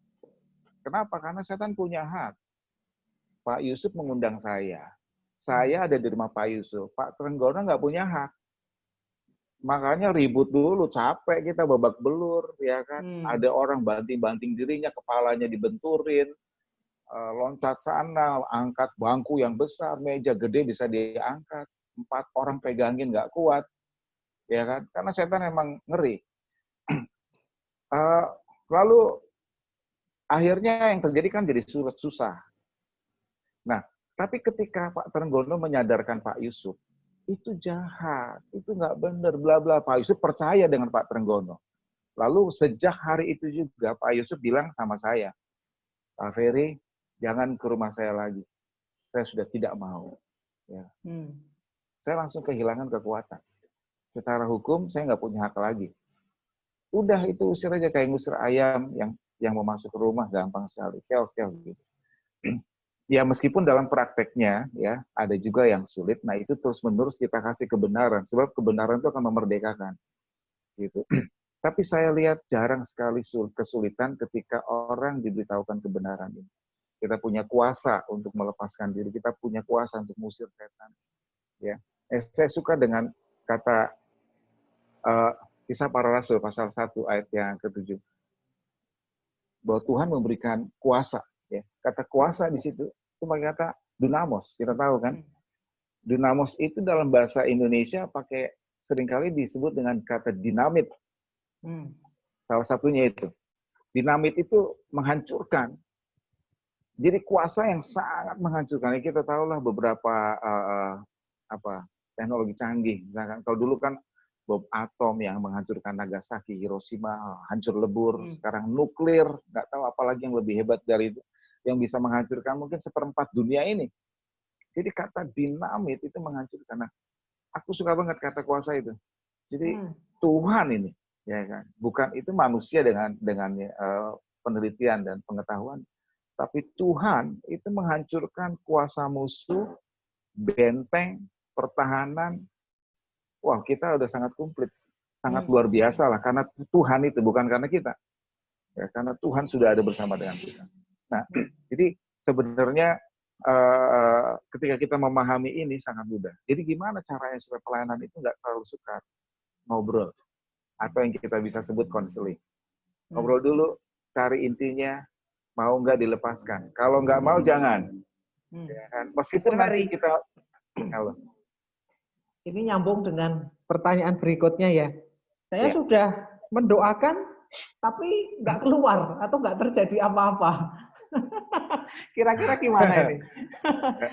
Kenapa? Karena setan punya hak. Pak Yusuf mengundang saya. Saya ada di rumah Pak Yusuf. Pak Trenggono nggak punya hak. Makanya ribut dulu, capek kita babak belur, ya kan. Ada orang banting-banting dirinya, kepalanya dibenturin, loncat sana, angkat bangku yang besar, meja gede bisa diangkat, 4 orang pegangin nggak kuat, ya kan. Karena setan emang ngeri. Lalu akhirnya yang terjadi kan jadi susah. Nah, tapi ketika Pak Trenggono menyadarkan Pak Yusuf, itu jahat, itu nggak benar, bla bla. Pak Yusuf percaya dengan Pak Trenggono. Lalu sejak hari itu juga Pak Yusuf bilang sama saya, Pak Ferry, jangan ke rumah saya lagi. Saya sudah tidak mau. Ya. Saya langsung kehilangan kekuatan. Secara hukum saya nggak punya hak lagi. Udah itu usir aja kayak ngusir ayam yang mau masuk ke rumah, gampang sekali. Keok gitu. Ya meskipun dalam prakteknya ya ada juga yang sulit. Nah itu terus-menerus kita kasih kebenaran, sebab kebenaran itu akan memerdekakan. Gitu. Tapi saya lihat jarang sekali kesulitan ketika orang diberitahukan kebenaran ini. Kita punya kuasa untuk melepaskan diri, kita punya kuasa untuk mengusir setan. Ya, saya suka dengan kata Kisah Para Rasul pasal 1 ayat yang ke-7. Bahwa Tuhan memberikan kuasa. Ya. Kata kuasa di situ itu pakai kata dunamos, kita tahu kan? Dunamos itu dalam bahasa Indonesia seringkali disebut dengan kata dinamit. Salah satunya itu. Dinamit itu menghancurkan. Jadi kuasa yang sangat menghancurkan. Kita tahulah beberapa teknologi canggih. Misalkan kalau dulu kan bom atom yang menghancurkan Nagasaki, Hiroshima, hancur lebur. Sekarang nuklir, nggak tahu apalagi yang lebih hebat dari itu. Yang bisa menghancurkan mungkin 1/4 dunia ini. Jadi kata dinamit itu menghancurkan. Nah, aku suka banget kata kuasa itu. Jadi Tuhan ini, ya kan, bukan itu manusia dengan penelitian dan pengetahuan, tapi Tuhan itu menghancurkan kuasa musuh, benteng, pertahanan. Wah, kita udah sangat komplit, sangat luar biasa lah, karena Tuhan itu bukan karena kita, ya, karena Tuhan sudah ada bersama dengan kita. Nah, jadi sebenarnya ketika kita memahami ini sangat mudah. Jadi gimana caranya supaya pelayanan itu nggak terlalu sukar? Ngobrol. Atau yang kita bisa sebut konseling. Ngobrol dulu, cari intinya, mau nggak dilepaskan. Kalau nggak mau, jangan. Ya kan? Meskipun nanti kita... Ini nyambung dengan pertanyaan berikutnya ya. Saya sudah mendoakan, tapi nggak keluar atau nggak terjadi apa-apa. Kira-kira gimana ini?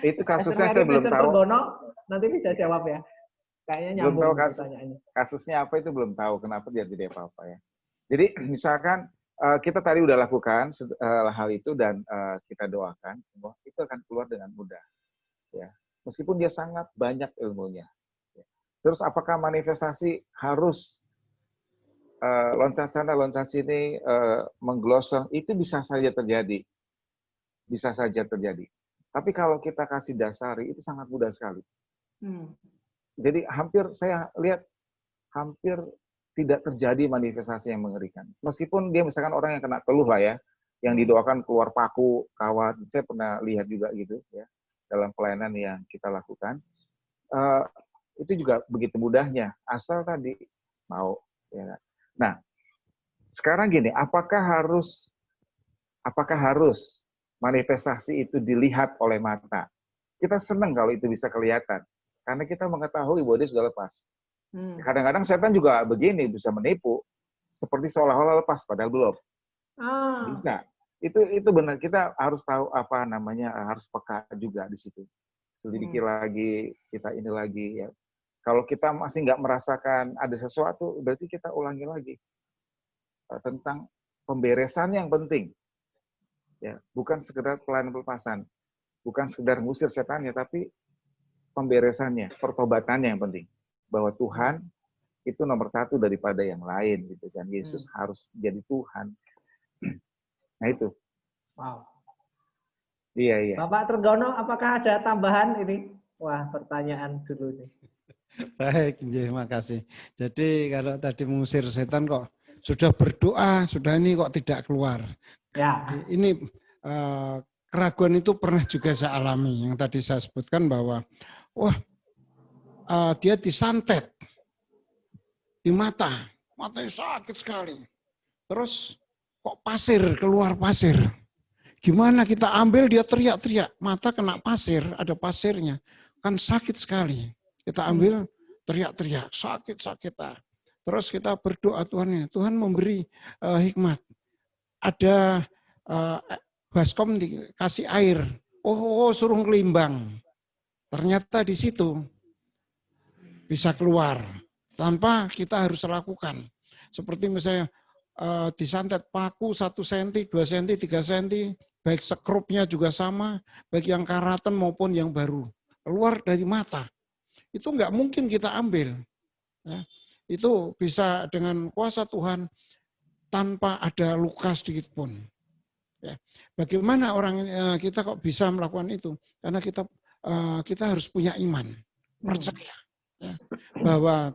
Itu kasusnya saya belum tahu. Nanti bisa jawab ya. Kayaknya nyambung pertanyaannya. Kasusnya apa itu belum tahu. Kenapa dia tidak apa-apa ya. Jadi misalkan kita tadi udah lakukan hal itu dan kita doakan semua, itu akan keluar dengan mudah. Ya. Meskipun dia sangat banyak ilmunya. Ya. Terus apakah manifestasi harus loncat sana, loncat sini, mengglosor? Itu bisa saja terjadi. Bisa saja terjadi. Tapi kalau kita kasih dasari, itu sangat mudah sekali. Jadi saya lihat hampir tidak terjadi manifestasi yang mengerikan. Meskipun dia misalkan orang yang kena teluh lah ya, yang didoakan keluar paku, kawat, saya pernah lihat juga gitu ya, dalam pelayanan yang kita lakukan. Itu juga begitu mudahnya, asal tadi mau. Ya. Nah, sekarang gini, apakah harus manifestasi itu dilihat oleh mata? Kita senang kalau itu bisa kelihatan, karena kita mengetahui bahwa dia sudah lepas. Kadang-kadang setan juga begini, bisa menipu, seperti seolah-olah lepas, padahal belum. Bisa. Itu benar, kita harus tahu harus peka juga di situ. Selidiki lagi, kita ini lagi ya. Kalau kita masih nggak merasakan ada sesuatu, berarti kita ulangi lagi tentang pemberesan yang penting. Ya, bukan sekedar pelayanan pelepasan, bukan sekedar ngusir setannya, tapi pemberesannya, pertobatannya yang penting. Bahwa Tuhan itu nomor satu daripada yang lain gitu kan. Yesus harus jadi Tuhan. Nah itu. Wow. Iya. Bapak Trenggono, apakah ada tambahan ini? Wah, pertanyaan dulu nih. Baik, terima kasih. Jadi kalau tadi mengusir setan kok sudah berdoa, sudah ini kok tidak keluar. Ya. Ini keraguan itu pernah juga saya alami. Yang tadi saya sebutkan bahwa, dia disantet di matanya sakit sekali. Terus kok keluar pasir. Gimana kita ambil, dia teriak-teriak, mata kena pasir, ada pasirnya. Kan sakit sekali. Kita ambil, teriak-teriak, sakit. Terus kita berdoa Tuhan memberi hikmat. Ada baskom dikasih air. Suruh ngelimbang. Ternyata di situ bisa keluar. Tanpa kita harus lakukan. Seperti misalnya disantet paku 1 cm, 2 cm, 3 cm. Baik sekrupnya juga sama. Baik yang karatan maupun yang baru. Keluar dari mata. Itu nggak mungkin kita ambil. Ya. Itu bisa dengan kuasa Tuhan tanpa ada luka sedikit pun. Ya. Bagaimana orang kita kok bisa melakukan itu? Karena kita harus punya iman, percaya ya, bahwa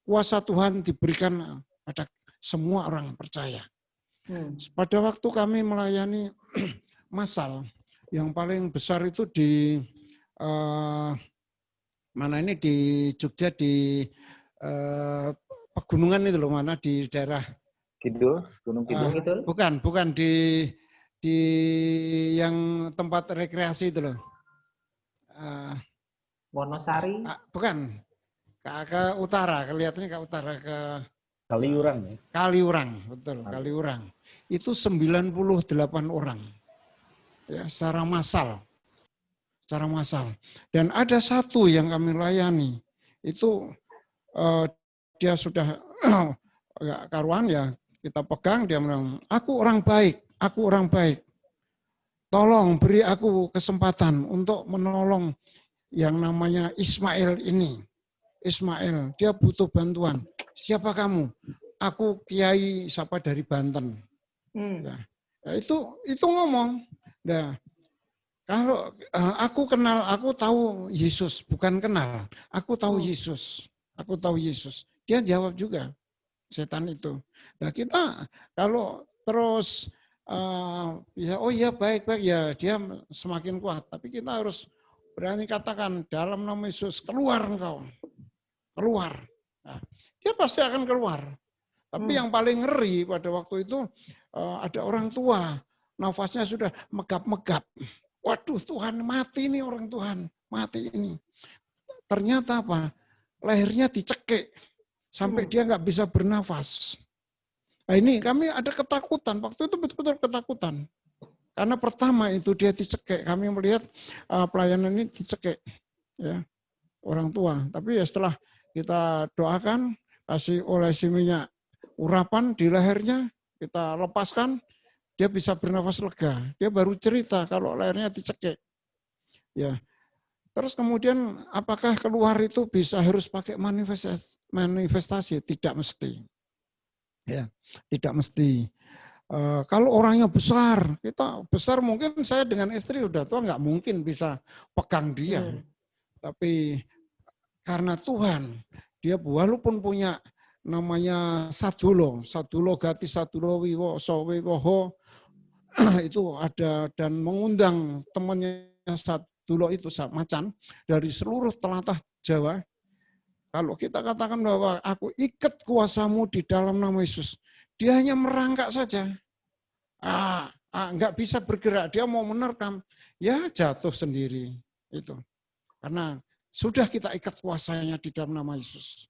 kuasa Tuhan diberikan pada semua orang percaya. Pada waktu kami melayani masal, yang paling besar itu di di Jogja, di pegunungan itu loh, mana di daerah Gunung Kidul. Bukan di yang tempat rekreasi itu loh. Wonosari? Bukan. Ke utara, kelihatannya ke utara, ke Kaliurang. Kaliurang, betul, Kaliurang. Itu 98 orang. Ya, secara massal. Dan ada satu yang kami layani, itu dia sudah agak karuan ya, kita pegang, dia bilang, aku orang baik, tolong beri aku kesempatan untuk menolong yang namanya Ismail ini. Ismail, dia butuh bantuan. Siapa kamu? Aku Kiai siapa dari Banten. Ya, itu ngomong. Nah, kalau aku tahu Yesus, bukan kenal. Aku tahu Yesus. Dia jawab juga, setan itu. Nah kita kalau terus bisa, baik ya, dia semakin kuat. Tapi kita harus berani katakan, dalam nama Yesus, keluar engkau. Keluar. Nah, dia pasti akan keluar. Tapi yang paling ngeri pada waktu itu, ada orang tua, nafasnya sudah megap-megap. Waduh, Tuhan, mati nih orang Tuhan, mati ini. Ternyata apa? Lehernya dicekik sampai dia nggak bisa bernafas. Nah ini kami ada ketakutan, waktu itu betul-betul ketakutan. Karena pertama itu dia dicekik, kami melihat pelayanan ini dicekik, ya, orang tua. Tapi ya setelah kita doakan, kasih olesi minyak urapan di lehernya, kita lepaskan, dia bisa bernafas lega. Dia baru cerita kalau lehernya dicekik. Ya. Terus kemudian apakah keluar itu bisa harus pakai manifestasi? Tidak mesti. Ya, tidak mesti. Kalau orangnya besar, kita besar mungkin saya dengan istri udah tua nggak mungkin bisa pegang dia. Tapi karena Tuhan, dia walaupun punya namanya sadulo gati sadulo wiwo sowiwoho itu ada, dan mengundang temannya sadulo itu macan dari seluruh telatah Jawa. Kalau kita katakan bahwa aku ikat kuasamu di dalam nama Yesus, dia hanya merangkak saja. Nggak bisa bergerak, dia mau menerkam, ya jatuh sendiri. Itu. Karena sudah kita ikat kuasanya di dalam nama Yesus.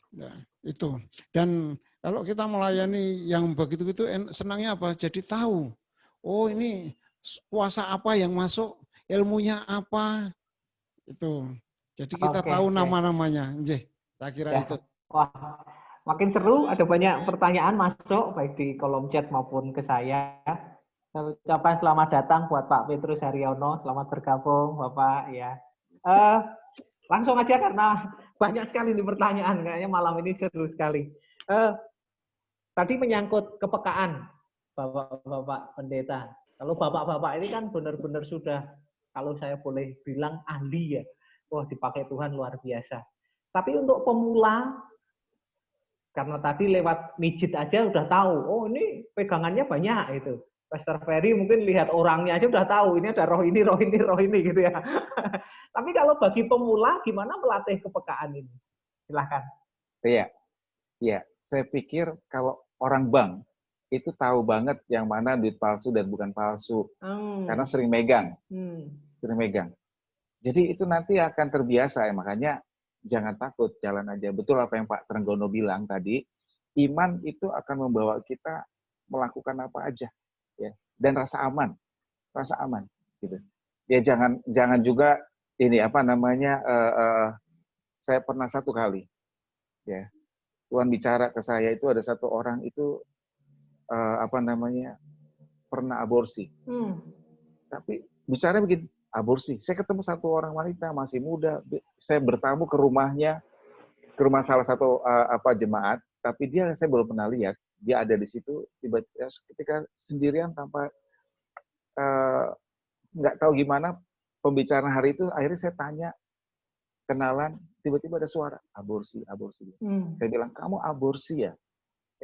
Ya, itu. Dan kalau kita melayani yang begitu-gitu, senangnya apa? Jadi tahu, oh ini kuasa apa yang masuk, ilmunya apa, itu. Jadi kita tahu nama-namanya. Saya kira itu. Wah, makin seru, ada banyak pertanyaan masuk, baik di kolom chat maupun ke saya. Saya ucapkan selamat datang buat Pak Petrus Haryono, selamat bergabung Bapak. Ya. Langsung aja karena banyak sekali nih pertanyaan, kayaknya malam ini seru sekali. Tadi menyangkut kepekaan Bapak-Bapak pendeta. Kalau Bapak-Bapak ini kan benar-benar sudah, kalau saya boleh bilang ahli ya. Wah, dipakai Tuhan luar biasa. Tapi untuk pemula, karena tadi lewat mijit aja udah tahu, oh ini pegangannya banyak itu. Pastor Ferry mungkin lihat orangnya aja udah tahu, ini ada roh ini, roh ini, roh ini gitu ya. Tapi kalau bagi pemula, gimana melatih kepekaan ini? Silahkan. Iya, iya. Saya pikir kalau orang bank itu tahu banget yang mana duit palsu dan bukan palsu, karena sering megang, sering megang. Jadi itu nanti akan terbiasa ya, makanya jangan takut, jalan aja. Betul apa yang Pak Trenggono bilang tadi, iman itu akan membawa kita melakukan apa aja, ya. Dan rasa aman, gitu. Ya jangan juga ini apa namanya, saya pernah satu kali, ya Tuhan bicara ke saya itu ada satu orang itu apa namanya pernah aborsi, tapi bicara begini. Aborsi. Saya ketemu satu orang wanita masih muda. Saya bertamu ke rumahnya, ke rumah salah satu jemaat. Tapi saya belum pernah lihat. Dia ada di situ. Tiba-tiba ketika sendirian tanpa nggak tahu gimana pembicaraan hari itu. Akhirnya saya tanya, kenalan. Tiba-tiba ada suara aborsi. Saya bilang, kamu aborsi ya?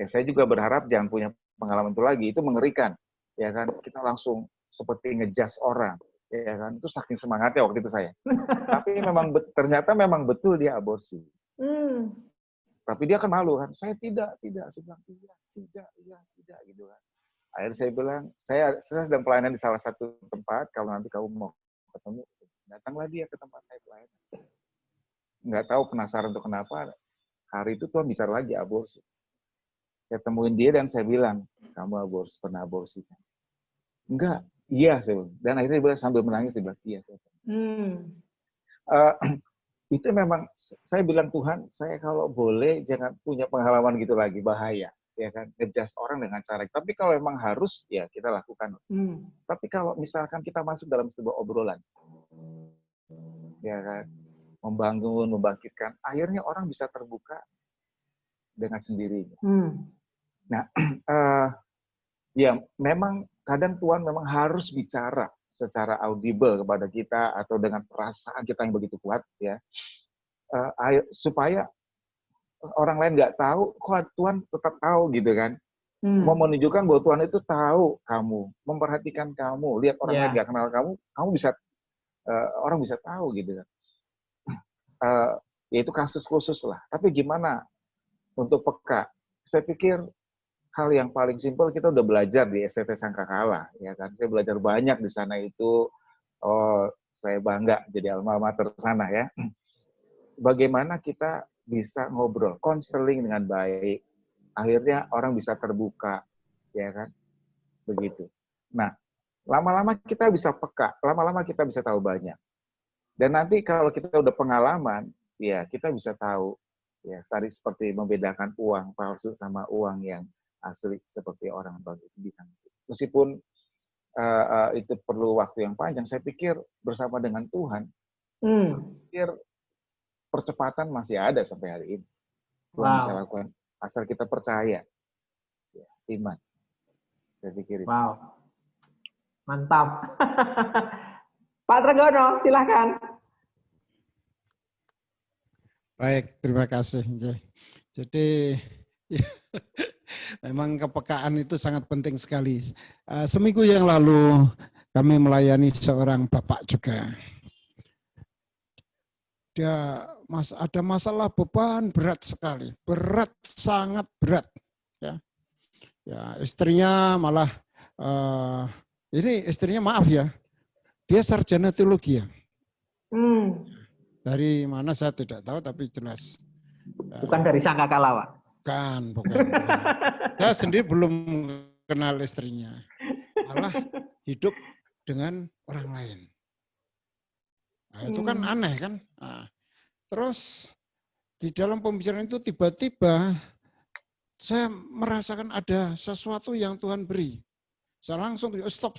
Saya juga berharap jangan punya pengalaman itu lagi. Itu mengerikan, ya kan? Kita langsung seperti ngejas orang. Ya kan, itu saking semangatnya waktu itu saya. Tapi ternyata memang betul dia aborsi. Tapi dia kan malu kan, saya tidak. Saya bilang tidak gitu kan. Akhirnya saya bilang, saya sedang pelayanan di salah satu tempat, kalau nanti kamu mau ketemu, datanglah dia ke tempat saya pelayanan. Nggak tahu penasaran untuk kenapa, hari itu Tuhan bicara lagi aborsi. Saya temuin dia dan saya bilang, kamu pernah aborsi kan? Enggak. Iya, saya bilang. Dan akhirnya dia bilang sambil menangis, dia bilang, iya. Itu memang, saya bilang Tuhan, saya kalau boleh jangan punya pengalaman gitu lagi, bahaya. Ya kan, ngejas orang dengan cara. Tapi kalau memang harus, ya kita lakukan. Tapi kalau misalkan kita masuk dalam sebuah obrolan, ya kan, membangun, membangkitkan, akhirnya orang bisa terbuka dengan sendirinya. Nah, ya memang kadang Tuhan memang harus bicara secara audible kepada kita atau dengan perasaan kita yang begitu kuat, ya, supaya orang lain nggak tahu, kok Tuhan tetap tahu gitu kan, mau menunjukkan bahwa Tuhan itu tahu kamu, memperhatikan kamu, lihat orang lain nggak kenal kamu bisa orang bisa tahu gitu kan, ya itu kasus khusus lah. Tapi gimana untuk peka? Saya pikir hal yang paling simpel kita udah belajar di STT Sangkakala, ya kan. Saya belajar banyak di sana itu. Oh, saya bangga jadi alma mater sana ya. Bagaimana kita bisa ngobrol, konseling dengan baik. Akhirnya orang bisa terbuka, ya kan. Begitu. Nah, lama-lama kita bisa peka, lama-lama kita bisa tahu banyak. Dan nanti kalau kita udah pengalaman, ya kita bisa tahu, ya tadi seperti membedakan uang palsu sama uang yang asli seperti orang bagus bisa. Meskipun itu perlu waktu yang panjang, saya pikir bersama dengan Tuhan, pikir percepatan masih ada sampai hari ini. Tuhan bisa lakukan asal kita percaya, ya, iman. Saya pikir itu. Wow. Mantap. Pak Trenggono, silahkan. Baik, terima kasih. Jadi memang kepekaan itu sangat penting sekali. Seminggu yang lalu kami melayani seorang bapak juga. Dia ada masalah beban berat sekali, berat, sangat berat. Ya, istrinya malah ini istrinya maaf ya, dia sarjana teologi ya. Dari mana saya tidak tahu, tapi jelas. Bukan dari Sangkakala, Pak. Bukan. Saya sendiri belum kenal istrinya. Malah hidup dengan orang lain. Nah, itu kan aneh kan. Nah, terus di dalam pembicaraan itu tiba-tiba saya merasakan ada sesuatu yang Tuhan beri. Saya langsung stop.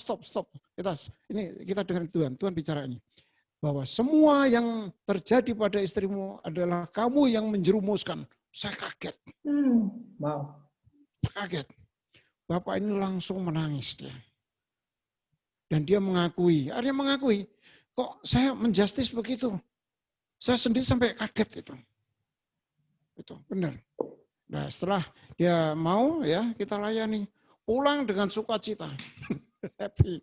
Kita dengar Tuhan bicara ini. Bahwa semua yang terjadi pada istrimu adalah kamu yang menjerumuskan. Saya kaget. Wow. Kaget. Bapak ini langsung menangis dia. Dan dia mengakui. Artinya mengakui. Kok saya menjustis begitu? Saya sendiri sampai kaget itu. Itu benar. Nah, setelah dia mau ya kita layani. Pulang dengan sukacita. Happy.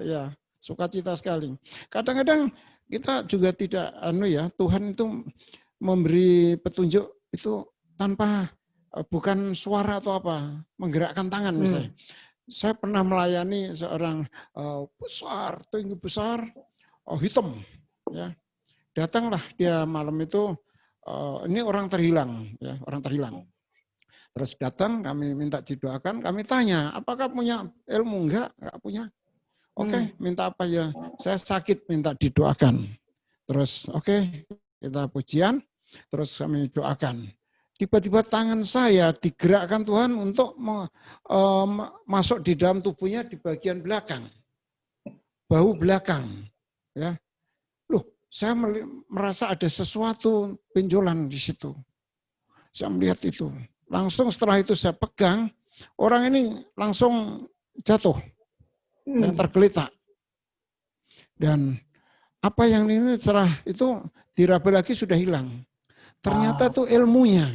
Ya. Sukacita sekali. Kadang-kadang kita juga tidak Tuhan itu memberi petunjuk itu tanpa bukan suara atau apa, menggerakkan tangan misalnya. Saya pernah melayani seorang tinggi besar, hitam ya. Datanglah dia malam itu ini orang terhilang ya, orang terhilang. Terus datang, kami minta didoakan, kami tanya, apakah punya ilmu? Enggak punya. Oke, minta apa ya? Saya sakit, minta didoakan. Terus oke, kita pujian, terus kami doakan. Tiba-tiba tangan saya digerakkan Tuhan untuk masuk di dalam tubuhnya di bagian belakang. Bahu belakang. Ya. Loh, saya merasa ada sesuatu benjolan di situ. Saya melihat itu. Langsung setelah itu saya pegang, orang ini langsung jatuh. Yang tergeletak. Dan apa yang ini setelah itu diraba lagi sudah hilang. Ternyata itu ilmunya.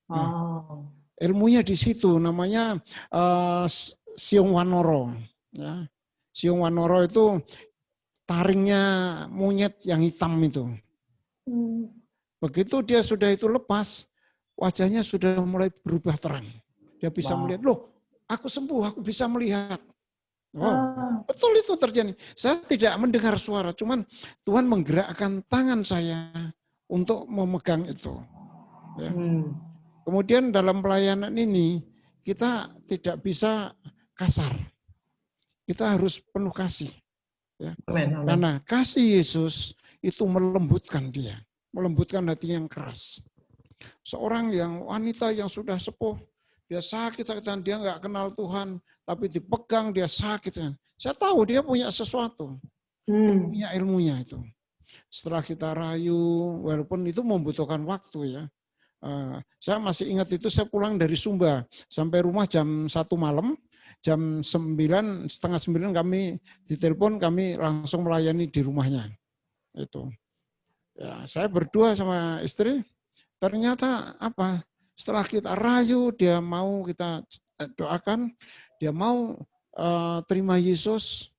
Nah, ilmunya di situ namanya Siung Wanoro. Ya. Siung Wanoro itu taringnya monyet yang hitam itu. Begitu dia sudah itu lepas, wajahnya sudah mulai berubah terang. Dia bisa melihat, loh aku sembuh, aku bisa melihat. Wow, betul itu terjadi. Saya tidak mendengar suara, cuman Tuhan menggerakkan tangan saya untuk memegang itu. Ya. Kemudian dalam pelayanan ini kita tidak bisa kasar. Kita harus penuh kasih. Ya. Karena kasih Yesus itu melembutkan dia, melembutkan hati yang keras. Seorang yang wanita yang sudah sepuh, dia sakit-sakitan, dia nggak kenal Tuhan, tapi dipegang dia sakit. Saya tahu dia punya sesuatu, dia punya ilmunya itu. Setelah kita rayu, walaupun itu membutuhkan waktu ya. Saya masih ingat itu saya pulang dari Sumba, sampai rumah jam 1 malam, jam 9, setengah 9 kami ditelepon, kami langsung melayani di rumahnya. Itu. Ya, saya berdua sama istri, ternyata apa? Setelah kita rayu, dia mau kita doakan, dia mau terima Yesus,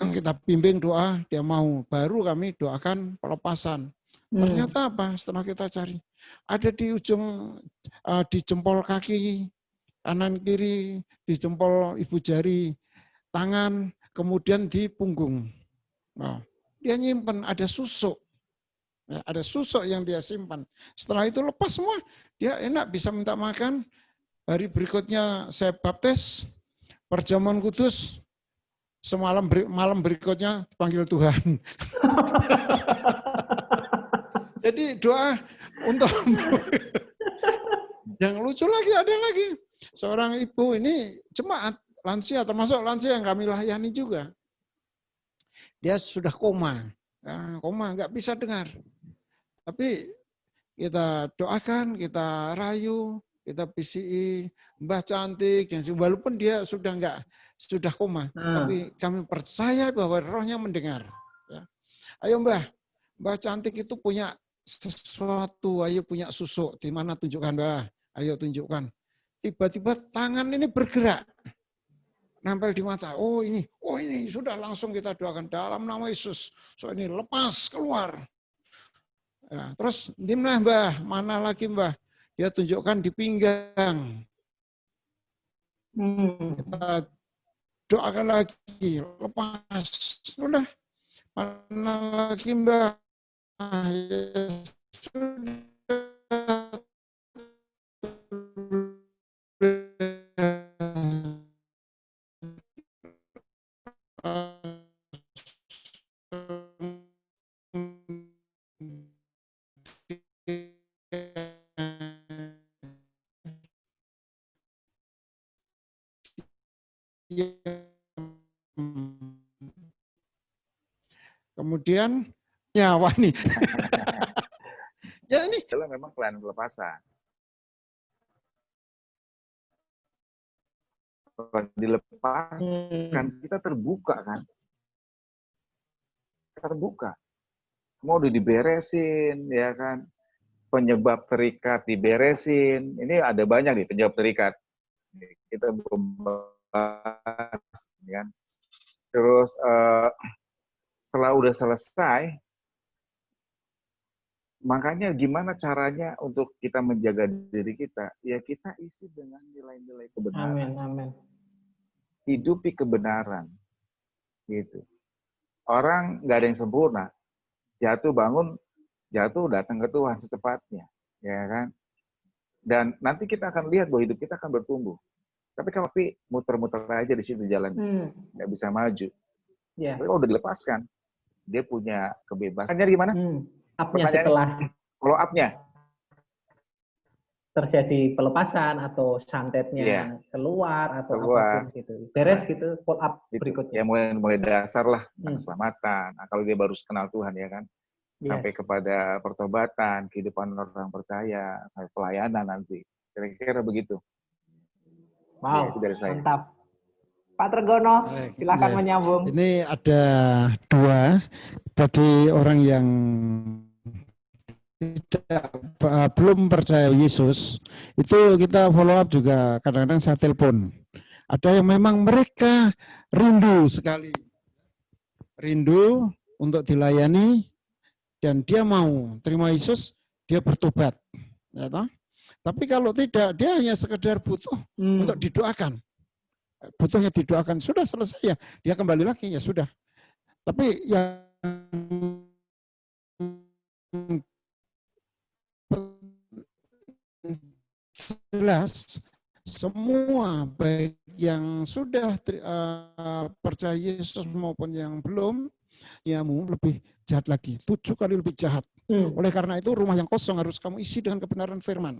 kita bimbing doa, dia mau. Baru kami doakan pelepasan. Ternyata apa? Setelah kita cari, ada di ujung, di jempol kaki, kanan kiri, di jempol ibu jari, tangan, kemudian di punggung. Nah, dia nyimpen ada susuk. Ya, ada susuk yang dia simpan. Setelah itu lepas semua, dia enak bisa minta makan. Hari berikutnya saya baptis, perjamuan kudus, malam berikutnya panggil Tuhan. Jadi doa untuk yang lucu lagi ada lagi. Seorang ibu ini jemaat lansia, termasuk lansia yang kami layani juga. Dia sudah koma, nggak bisa dengar. Tapi kita doakan, kita rayu, kita PCI, Mbah cantik, dan walaupun dia sudah koma, tapi kami percaya bahwa rohnya mendengar. Ya. Ayo Mbah cantik itu punya sesuatu, ayo punya susuk, di mana tunjukkan Mbah, ayo tunjukkan. Tiba-tiba tangan ini bergerak, nempel di mata. Oh ini sudah langsung kita doakan dalam nama Yesus. So ini lepas keluar. Ya, terus dimana Mbah, mana lagi Mbah? Dia tunjukkan di pinggang. Kita doakan lagi, lepas. Sudah. Mana lagi Mbah? Ya, sudah. Kemudian nyawa nih. Ya ini. Adalah memang pelayanan pelepasan. Setelah dilepaskan, kita terbuka kan. Terbuka. Semua udah diberesin, ya kan. Penyebab terikat diberesin. Ini ada banyak nih penyebab terikat. Kita bahas, kan. Terus setelah udah selesai, makanya gimana caranya untuk kita menjaga diri kita? Ya kita isi dengan nilai-nilai kebenaran. Amin. Hidupi kebenaran. Gitu. Orang nggak ada yang sempurna. Jatuh bangun, jatuh datang ke Tuhan secepatnya, ya kan? Dan nanti kita akan lihat bahwa hidup kita akan bertumbuh. Tapi kalau muter-muter aja di situ jalan, nggak bisa maju. Yeah. Tapi kalau udah dilepaskan, dia punya kebebasan. Tanya gimana? Up-nya setelah follow up-nya terjadi pelepasan atau santetnya keluar atau apapun gitu. Beres gitu, follow up berikutnya. Ya mulai dasar lah, keselamatan. Nah, kalau dia baru kenal Tuhan ya kan. Sampai kepada pertobatan, kehidupan orang percaya, sampai pelayanan nanti. Kira-kira begitu. Wow, ya, dari saya. Mantap. Pak Tregono, silakan menyambung. Ini ada dua bagi orang yang belum percaya Yesus, itu kita follow up juga kadang-kadang saya telepon. Ada yang memang mereka rindu sekali, rindu untuk dilayani, dan dia mau terima Yesus, dia bertobat. Ya toh? Tapi kalau tidak, dia hanya sekedar butuh untuk didoakan. Butuhnya didoakan, sudah selesai ya, dia kembali lagi, ya sudah. Tapi yang jelas, semua baik yang sudah percaya Yesus maupun yang belum, yamu lebih jahat lagi, 7 kali lebih jahat. Oleh karena itu rumah yang kosong harus kamu isi dengan kebenaran firman.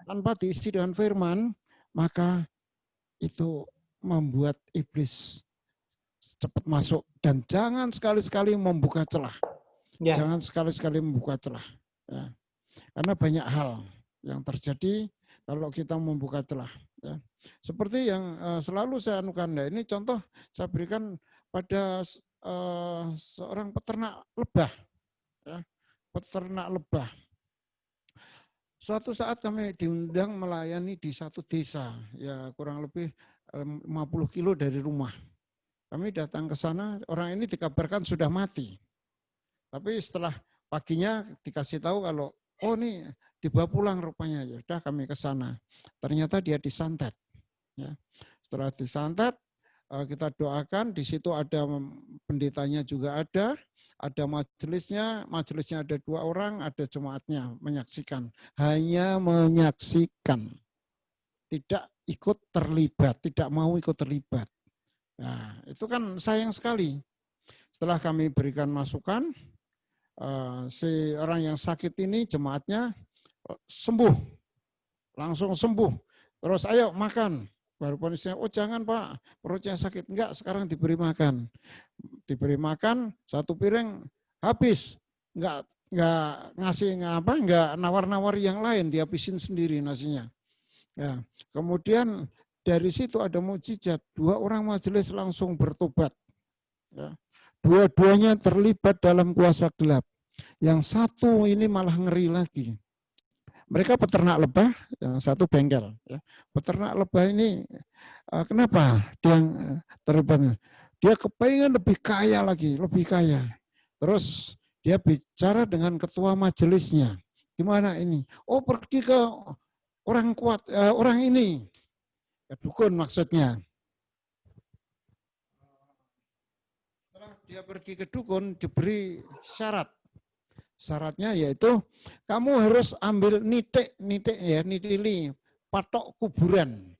Tanpa diisi dengan firman, maka itu membuat iblis cepat masuk, dan jangan sekali-sekali membuka celah. Jangan sekali-sekali membuka celah. Ya. Karena banyak hal yang terjadi kalau kita membuka celah. Ya. Seperti yang selalu saya anukan, ini contoh saya berikan pada seorang peternak lebah. Ya. Peternak lebah. Suatu saat kami diundang melayani di satu desa, ya kurang lebih 50 kilo dari rumah. Kami datang ke sana, orang ini dikabarkan sudah mati. Tapi setelah paginya dikasih tahu kalau, oh ini dibawa pulang rupanya, ya udah kami ke sana. Ternyata dia disantet. Ya. Setelah disantet, kita doakan, di situ ada pendetanya juga ada majelisnya ada 2 orang, ada jemaatnya menyaksikan. Hanya menyaksikan, tidak ikut terlibat, tidak mau ikut terlibat. Nah, itu kan sayang sekali. Setelah kami berikan masukan, si orang yang sakit ini, jemaatnya sembuh, langsung sembuh. Terus ayo makan. Baru polisinya, oh jangan Pak, perutnya sakit. Enggak, sekarang diberi makan. Diberi makan, 1 piring habis. Enggak ngasih enggak nawar-nawar yang lain, dihabisin sendiri nasinya. Ya, kemudian dari situ ada mukjizat, 2 orang majelis langsung bertobat. Ya. Dua-duanya terlibat dalam kuasa gelap. Yang satu ini malah ngeri lagi. Mereka peternak lebah, yang satu bengkel. Ya. Peternak lebah ini kenapa dia terlibat? Dia kepengen lebih kaya lagi, lebih kaya. Terus dia bicara dengan ketua majelisnya. Gimana ini? Oh, pergi ke orang kuat, orang ini. Ya, dukun maksudnya. Setelah dia pergi ke dukun, diberi syarat. Syaratnya yaitu kamu harus ambil nitili, patok kuburan,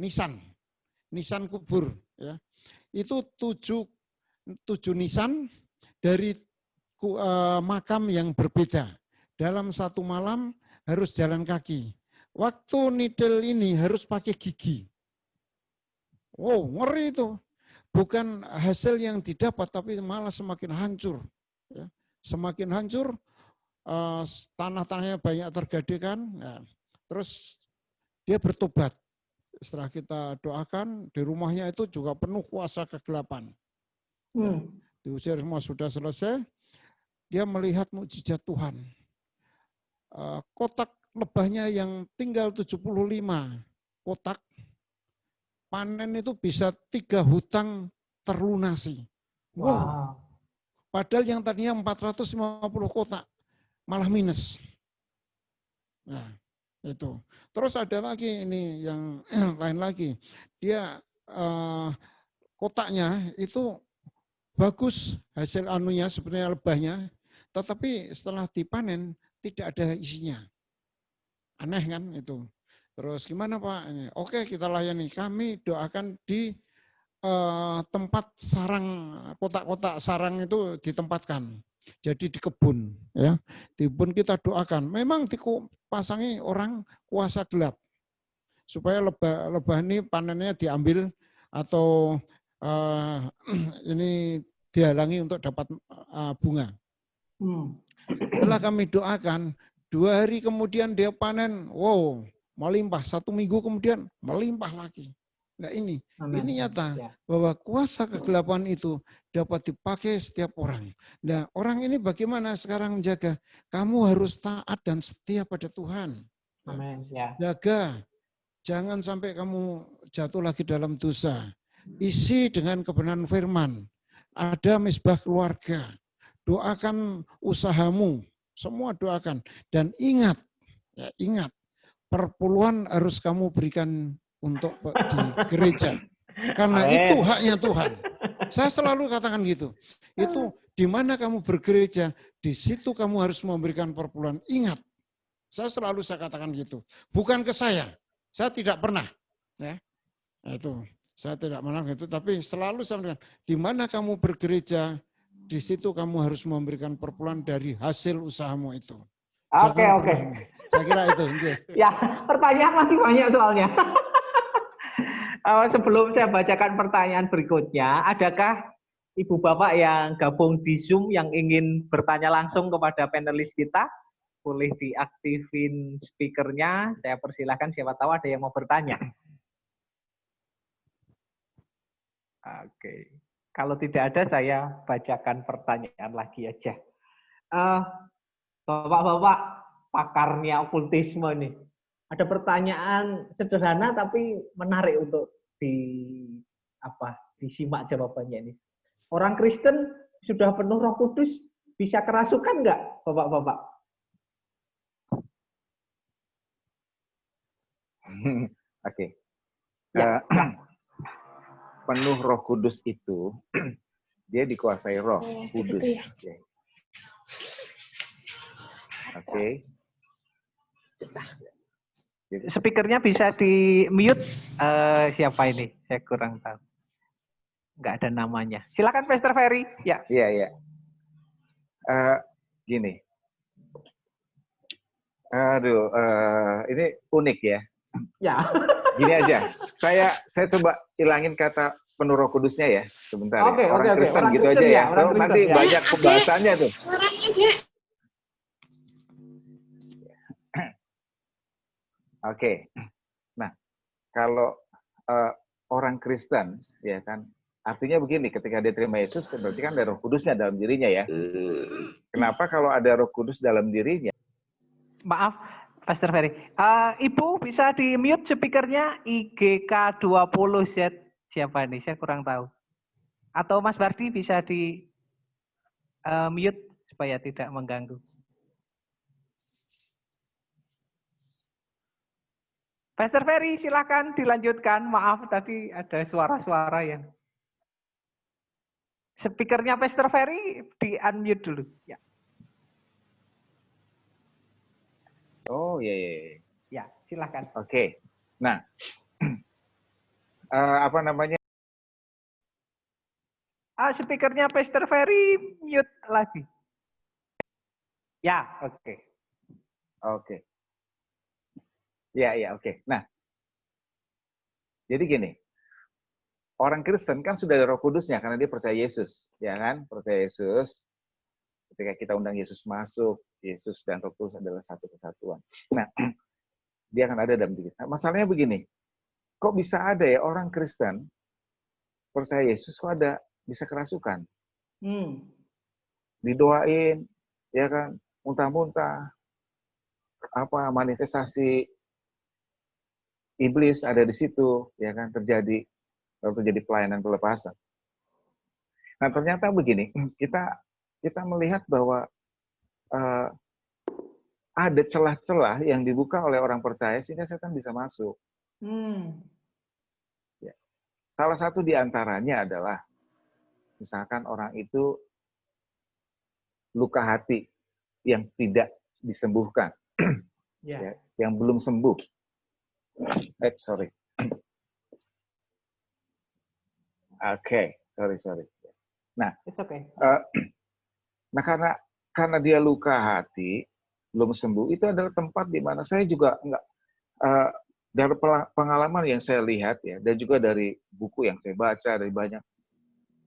nisan kubur. Ya. Itu 7 nisan dari makam yang berbeda. Dalam satu malam harus jalan kaki. Waktu nidil ini harus pakai gigi. Wow, ngeri itu. Bukan hasil yang didapat, tapi malah semakin hancur. Ya. Semakin hancur, tanah-tanahnya banyak tergadaikan. Ya. Terus dia bertobat. Setelah kita doakan, di rumahnya itu juga penuh kuasa kegelapan. Ya. Diusir semua sudah selesai. Dia melihat mukjizat Tuhan. Kotak lebahnya yang tinggal 75 kotak, panen itu bisa 3 hutang terlunasi. Wow. Padahal yang tadinya 450 kotak, malah minus. Nah, itu. Terus ada lagi ini yang lain lagi. Dia kotaknya itu bagus hasil anunya sebenarnya lebahnya, tetapi setelah dipanen tidak ada isinya. Aneh kan itu. Terus gimana Pak? Oke, kita layani. Kami doakan di tempat sarang, kotak-kotak sarang itu ditempatkan. Jadi di kebun, ya. Di kebun kita doakan. Memang dipasangi orang kuasa gelap supaya lebah ini panennya diambil atau ini dihalangi untuk dapat bunga. Setelah kami doakan, 2 hari kemudian dia panen, wow, melimpah. 1 minggu kemudian melimpah lagi. Nah ini nyata bahwa kuasa kegelapan itu dapat dipakai setiap orang. Nah orang ini bagaimana sekarang menjaga? Kamu harus taat dan setia pada Tuhan. Amin. Ya. Jaga, jangan sampai kamu jatuh lagi dalam dosa. Isi dengan kebenaran firman. Ada misbah keluarga. Doakan usahamu, semua doakan. Dan ingat, ya ingat, perpuluhan harus kamu berikan untuk di gereja. Karena itu haknya Tuhan. Saya selalu katakan gitu. Itu di mana kamu bergereja, di situ kamu harus memberikan perpuluhan. Ingat, saya katakan gitu. Bukan ke saya tidak pernah. Ya, itu saya tidak pernah gitu. Tapi selalu saya katakan, di mana kamu bergereja, di situ kamu harus memberikan perpuluhan dari hasil usahamu itu. Oke. Saya kira itu. Ya, pertanyaan masih banyak soalnya. Sebelum saya bacakan pertanyaan berikutnya, adakah Ibu Bapak yang gabung di Zoom yang ingin bertanya langsung kepada panelis kita? Boleh diaktifin speakernya, saya persilahkan, siapa tahu ada yang mau bertanya. Oke, kalau tidak ada saya bacakan pertanyaan lagi aja. Bapak-bapak pakarnya okultisme nih, ada pertanyaan sederhana tapi menarik untuk disimak jawabannya ini. Orang Kristen sudah penuh Roh Kudus bisa kerasukan nggak, Bapak-bapak? Oke. Ya. Penuh Roh Kudus itu dia dikuasai Roh Kudus. Oke. Speakernya bisa di mute. Siapa ini? Saya kurang tahu. Nggak ada namanya. Silakan Pastor Ferry. Ya. Iya. Gini. Aduh, ini unik ya. Ya. Gini aja. Saya coba ilangin kata penuh Roh Kudusnya ya. Sebentar ya. Orang Kristen orang gitu Kristen aja ya. So, Kristen, nanti ya. banyak pembahasannya tuh. Oke. Nah, kalau orang Kristen, ya kan, artinya begini, ketika dia terima Yesus, berarti kan ada Roh Kudusnya dalam dirinya ya. Kenapa kalau ada Roh Kudus dalam dirinya? Maaf, Pastor Ferry. Ibu bisa di-mute speakernya IGK20Z. Siapa nih? Saya kurang tahu. Atau Mas Bardi bisa di-mute supaya tidak mengganggu. Pastor Ferry, silakan dilanjutkan. Maaf, tadi ada suara-suara yang... Speakernya Pastor Ferry di-unmute dulu. Ya. Oh, iya. Ya, silakan. Oke. Nah, apa namanya? Speakernya Pastor Ferry mute lagi. Ya, oke. Oke. Ya, oke. Nah, jadi gini, orang Kristen kan sudah ada Roh Kudusnya karena dia percaya Yesus, ya kan? Percaya Yesus. Ketika kita undang Yesus masuk, Yesus dan Roh Kudus adalah satu kesatuan. Nah, dia akan ada dalam diri. Nah, masalahnya begini, kok bisa ada ya orang Kristen percaya Yesus kok ada bisa kerasukan? Didoain, ya kan? Muntah-muntah, apa manifestasi iblis ada di situ, ya kan, terjadi pelayanan pelepasan. Nah, ternyata begini, kita melihat bahwa ada celah-celah yang dibuka oleh orang percaya sehingga setan bisa masuk. Ya. Salah satu di antaranya adalah misalkan orang itu luka hati yang tidak disembuhkan, ya, yang belum sembuh. Sorry. Oke, sorry. Nah, It's okay. Nah karena dia luka hati belum sembuh, itu adalah tempat di mana saya juga enggak dari pengalaman yang saya lihat ya, dan juga dari buku yang saya baca dari banyak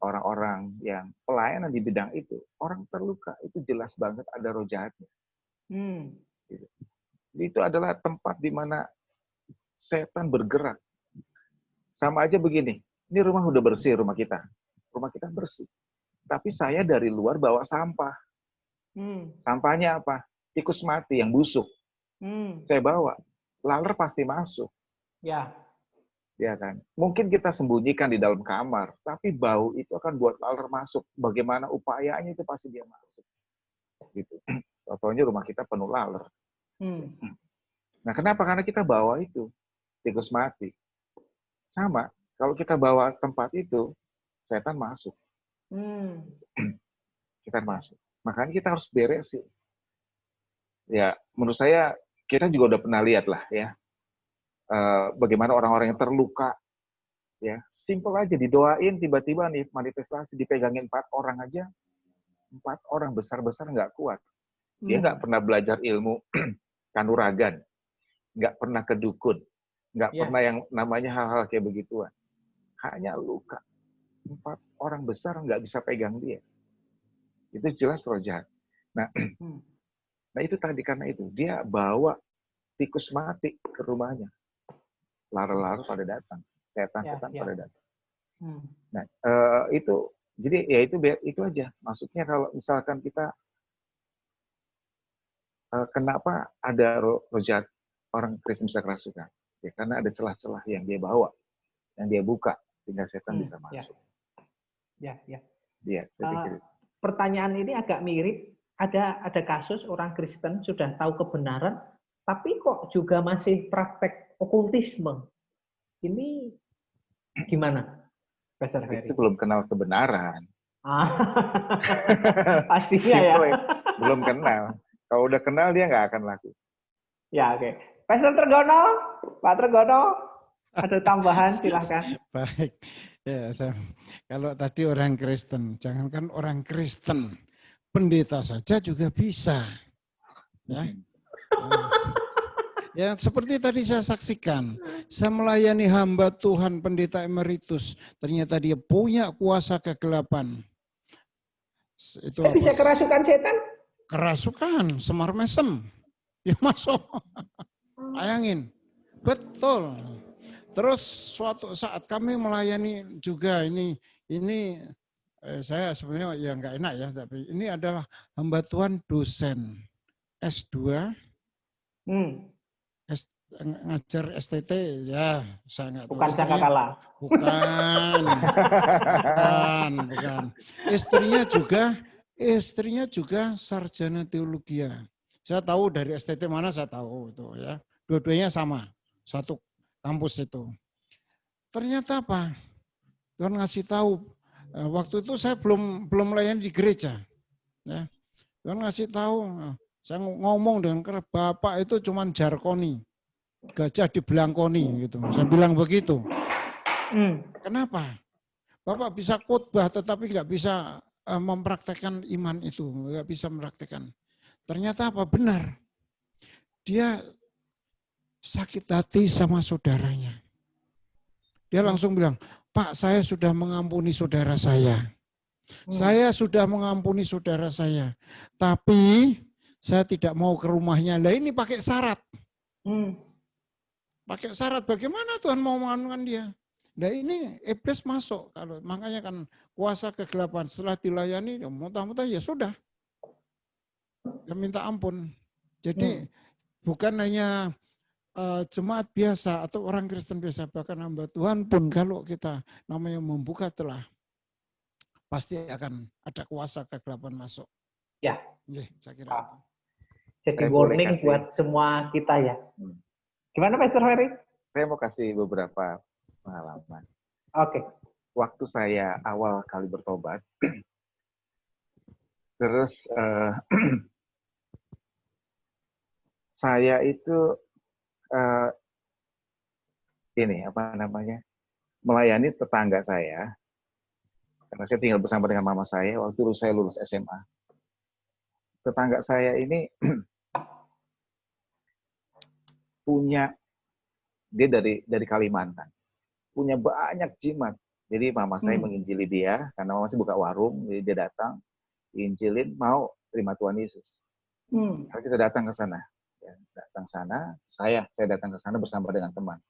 orang-orang yang pelayanan di bidang itu, orang terluka itu jelas banget ada roh jahatnya. Gitu. Itu adalah tempat di mana setan bergerak. Sama aja begini, ini rumah udah bersih, rumah kita bersih. Tapi saya dari luar bawa sampah. Sampahnya apa? Tikus mati yang busuk. Saya bawa, laler pasti masuk. Ya kan. Mungkin kita sembunyikan di dalam kamar, tapi bau itu akan buat laler masuk. Bagaimana upayanya itu pasti dia masuk. Gitu. Contohnya rumah kita penuh laler. Nah, kenapa? Karena kita bawa itu tikus mati. Sama, kalau kita bawa tempat itu, setan masuk. Setan masuk. Makanya kita harus beresin. Ya, menurut saya kita juga udah pernah lihat lah ya, bagaimana orang-orang yang terluka, ya, simple aja didoain, tiba-tiba nih manifestasi dipegangin 4 orang aja, 4 orang besar-besar nggak kuat. Dia nggak pernah belajar ilmu kanuragan, nggak pernah ke dukun, nggak pernah yang namanya hal-hal kayak begituan. Hanya luka. 4 orang besar nggak bisa pegang dia. Itu jelas roh jahat. Nah itu tadi karena itu dia bawa tikus mati ke rumahnya. Laler-laler pada datang, setan-setan pada datang. Nah itu jadi ya itu aja. Maksudnya kalau misalkan kita kenapa ada roh jahat orang Kristen bisa kerasukan? Ya karena ada celah-celah yang dia bawa, yang dia buka sehingga setan bisa masuk. Ya, saya pikir. Pertanyaan ini agak mirip. Ada kasus orang Kristen sudah tahu kebenaran, tapi kok juga masih praktek okultisme. Ini gimana, Pastor Ferry? Itu belum kenal kebenaran. Pastinya ya. Belum kenal. Kalau udah kenal dia nggak akan laku. Ya, oke. Pastor Tregono, Pak Tregono, ada tambahan silahkan. Baik. Ya, kalau tadi orang Kristen, jangankan orang Kristen, pendeta saja juga bisa. Ya. Ya, seperti tadi saya saksikan, saya melayani hamba Tuhan pendeta emeritus, ternyata dia punya kuasa kegelapan. Itu bisa kerasukan setan? Kerasukan, semar mesem. Dia masuk. Bayangin. Betul. Terus suatu saat kami melayani juga ini saya sebenarnya ya nggak enak ya, tapi ini adalah hamba Tuhan dosen S2, ngajar STT, ya saya nggak tahu. Bukan Sangkakala. Bukan. Istrinya juga sarjana teologi. Saya tahu dari STT mana, saya tahu itu ya. Dua-duanya sama, satu kampus itu. Ternyata apa? Tuhan ngasih tahu. Waktu itu saya belum melayani di gereja. Ya. Tuhan ngasih tahu. Saya ngomong dengan Bapak itu cuman jarkoni. Gajah dibelangkoni gitu. Saya bilang begitu. Kenapa? Bapak bisa khotbah tetapi nggak bisa mempraktekkan iman itu. Nggak bisa mempraktekkan. Ternyata apa? Benar. Dia sakit hati sama saudaranya. Dia langsung bilang, Pak, saya sudah mengampuni saudara saya. Saya sudah mengampuni saudara saya. Tapi saya tidak mau ke rumahnya. Nah ini pakai syarat. Pakai syarat, bagaimana Tuhan mau menganukan dia? Nah ini iblis masuk. Makanya kan kuasa kegelapan setelah dilayani, muntah-muntah ya sudah. Dia minta ampun. Jadi bukan hanya jemaat biasa atau orang Kristen biasa, bahkan hamba Tuhan pun kalau kita namanya membuka celah, pasti akan ada kuasa kegelapan masuk. Ya. Saya kira itu. Jadi warning buat semua kita ya. Gimana Pastor Ferry? Saya mau kasih beberapa pengalaman. Oke. Waktu saya awal kali bertobat, terus saya itu melayani tetangga saya, karena saya tinggal bersama dengan mama saya waktu saya lulus SMA. Tetangga saya ini dia dari Kalimantan, punya banyak jimat. Jadi mama saya menginjili dia, karena mama saya buka warung, jadi dia datang, diinjilin, mau terima Tuhan Yesus. Lalu kita datang ke sana. Saya datang ke sana bersama dengan teman.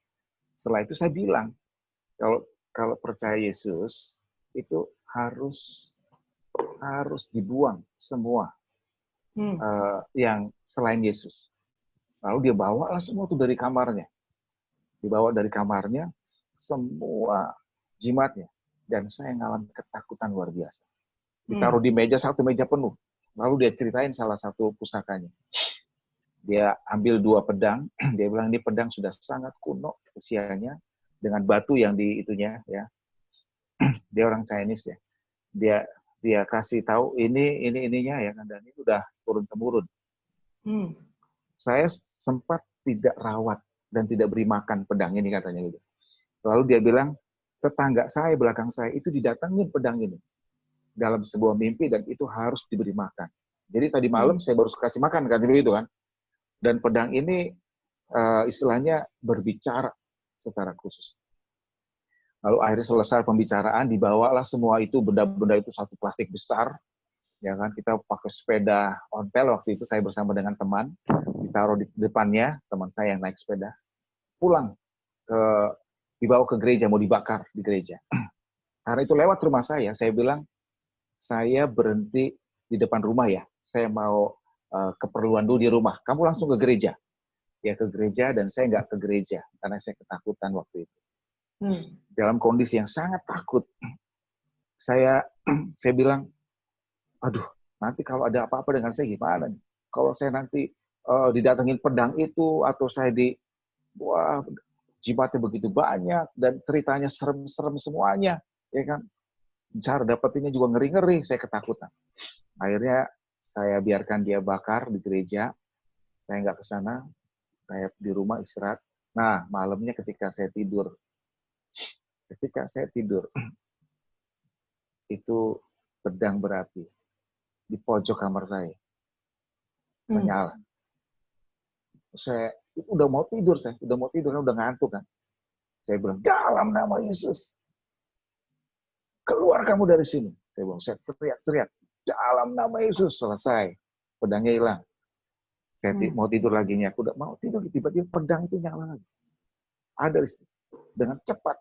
Setelah itu saya bilang, kalau percaya Yesus itu harus dibuang semua yang selain Yesus. Lalu dia bawalah semua itu dari kamarnya. Dibawa dari kamarnya semua jimatnya, dan saya mengalami ketakutan luar biasa. Ditaruh di meja, satu meja penuh. Lalu dia ceritain salah satu pusakanya. Dia ambil 2 pedang, dia bilang ini pedang sudah sangat kuno usianya, dengan batu yang di itunya ya. Dia orang Chinese ya. Dia kasih tahu ininya ya kan, dan itu udah turun temurun. Saya sempat tidak rawat dan tidak beri makan pedang ini katanya gitu. Lalu dia bilang, tetangga saya belakang saya itu didatangin pedang ini dalam sebuah mimpi, dan itu harus diberi makan. Jadi tadi malam saya baru kasih makan kan itu kan. Dan pedang ini istilahnya berbicara secara khusus. Lalu akhirnya selesai pembicaraan, dibawalah semua itu, benda-benda itu satu plastik besar, ya kan, kita pakai sepeda ontel waktu itu, saya bersama dengan teman, ditaruh di depannya, teman saya yang naik sepeda, pulang, dibawa ke gereja, mau dibakar di gereja. Karena itu lewat rumah saya bilang, saya berhenti di depan rumah ya, saya mau keperluan dulu di rumah, kamu langsung ke gereja. Ya ke gereja, dan saya nggak ke gereja, karena saya ketakutan waktu itu. Dalam kondisi yang sangat takut, saya bilang, aduh, nanti kalau ada apa-apa dengan saya gimana nih? Kalau saya nanti didatengin pedang itu, atau saya wah, jimatnya begitu banyak, dan ceritanya serem-serem semuanya, ya kan? Cara dapetinnya juga ngeri-ngeri, saya ketakutan. Akhirnya saya biarkan dia bakar di gereja, saya nggak ke sana, saya di rumah istirahat. Nah, malamnya ketika saya tidur, itu pedang berapi di pojok kamar saya, menyala. Saya udah mau tidur, udah ngantuk kan. Saya bilang, dalam nama Yesus, keluar kamu dari sini. Saya teriak-teriak, dalam nama Yesus. Selesai, pedangnya hilang. Saya mau tidur lagi nih, aku udah mau tidur, tiba-tiba pedang itu nyala lagi. ada dengan cepat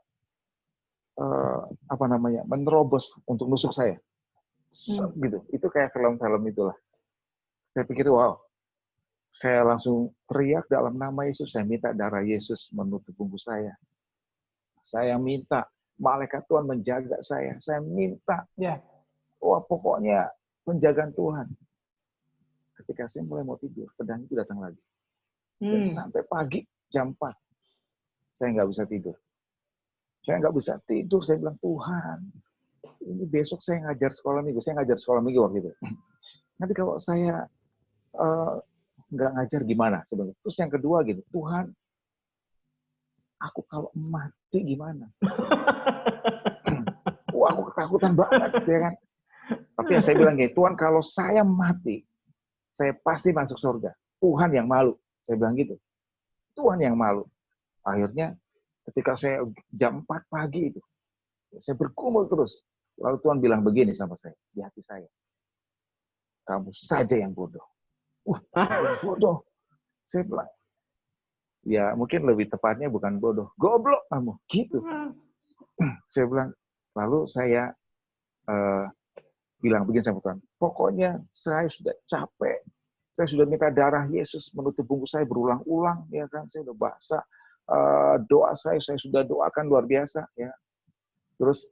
menerobos untuk nusuk saya. Gitu. Itu kayak film-film itulah. Saya pikir wow. Saya langsung teriak dalam nama Yesus, saya minta darah Yesus menutup punggung saya. Saya minta malaikat Tuhan menjaga saya. Saya minta, wah pokoknya penjagaan Tuhan. Ketika saya mulai mau tidur, pedang itu datang lagi. Dan sampai pagi, jam 4, saya nggak bisa tidur. Saya bilang, Tuhan, ini besok saya ngajar sekolah minggu. Saya ngajar sekolah minggu waktu itu. Nanti kalau saya nggak ngajar gimana sebenarnya. Terus yang kedua gitu, Tuhan, aku kalau mati gimana? Wah, aku ketakutan banget, ya kan? Tapi ya saya bilang gini, Tuhan kalau saya mati, saya pasti masuk surga. Tuhan yang malu. Saya bilang gitu. Tuhan yang malu. Akhirnya ketika saya jam 4 pagi itu, saya bergumul terus. Lalu Tuhan bilang begini sama saya, di hati saya. Kamu saja yang bodoh. Bodoh. Saya bilang, ya mungkin lebih tepatnya bukan bodoh. Goblok kamu. Gitu. Saya bilang, lalu saya bilang begini sama Tuhan. Pokoknya saya sudah capek. Saya sudah minta darah Yesus menutup punggung saya berulang-ulang. Ya kan, saya sudah basah. Doa saya sudah doakan luar biasa. Ya. Terus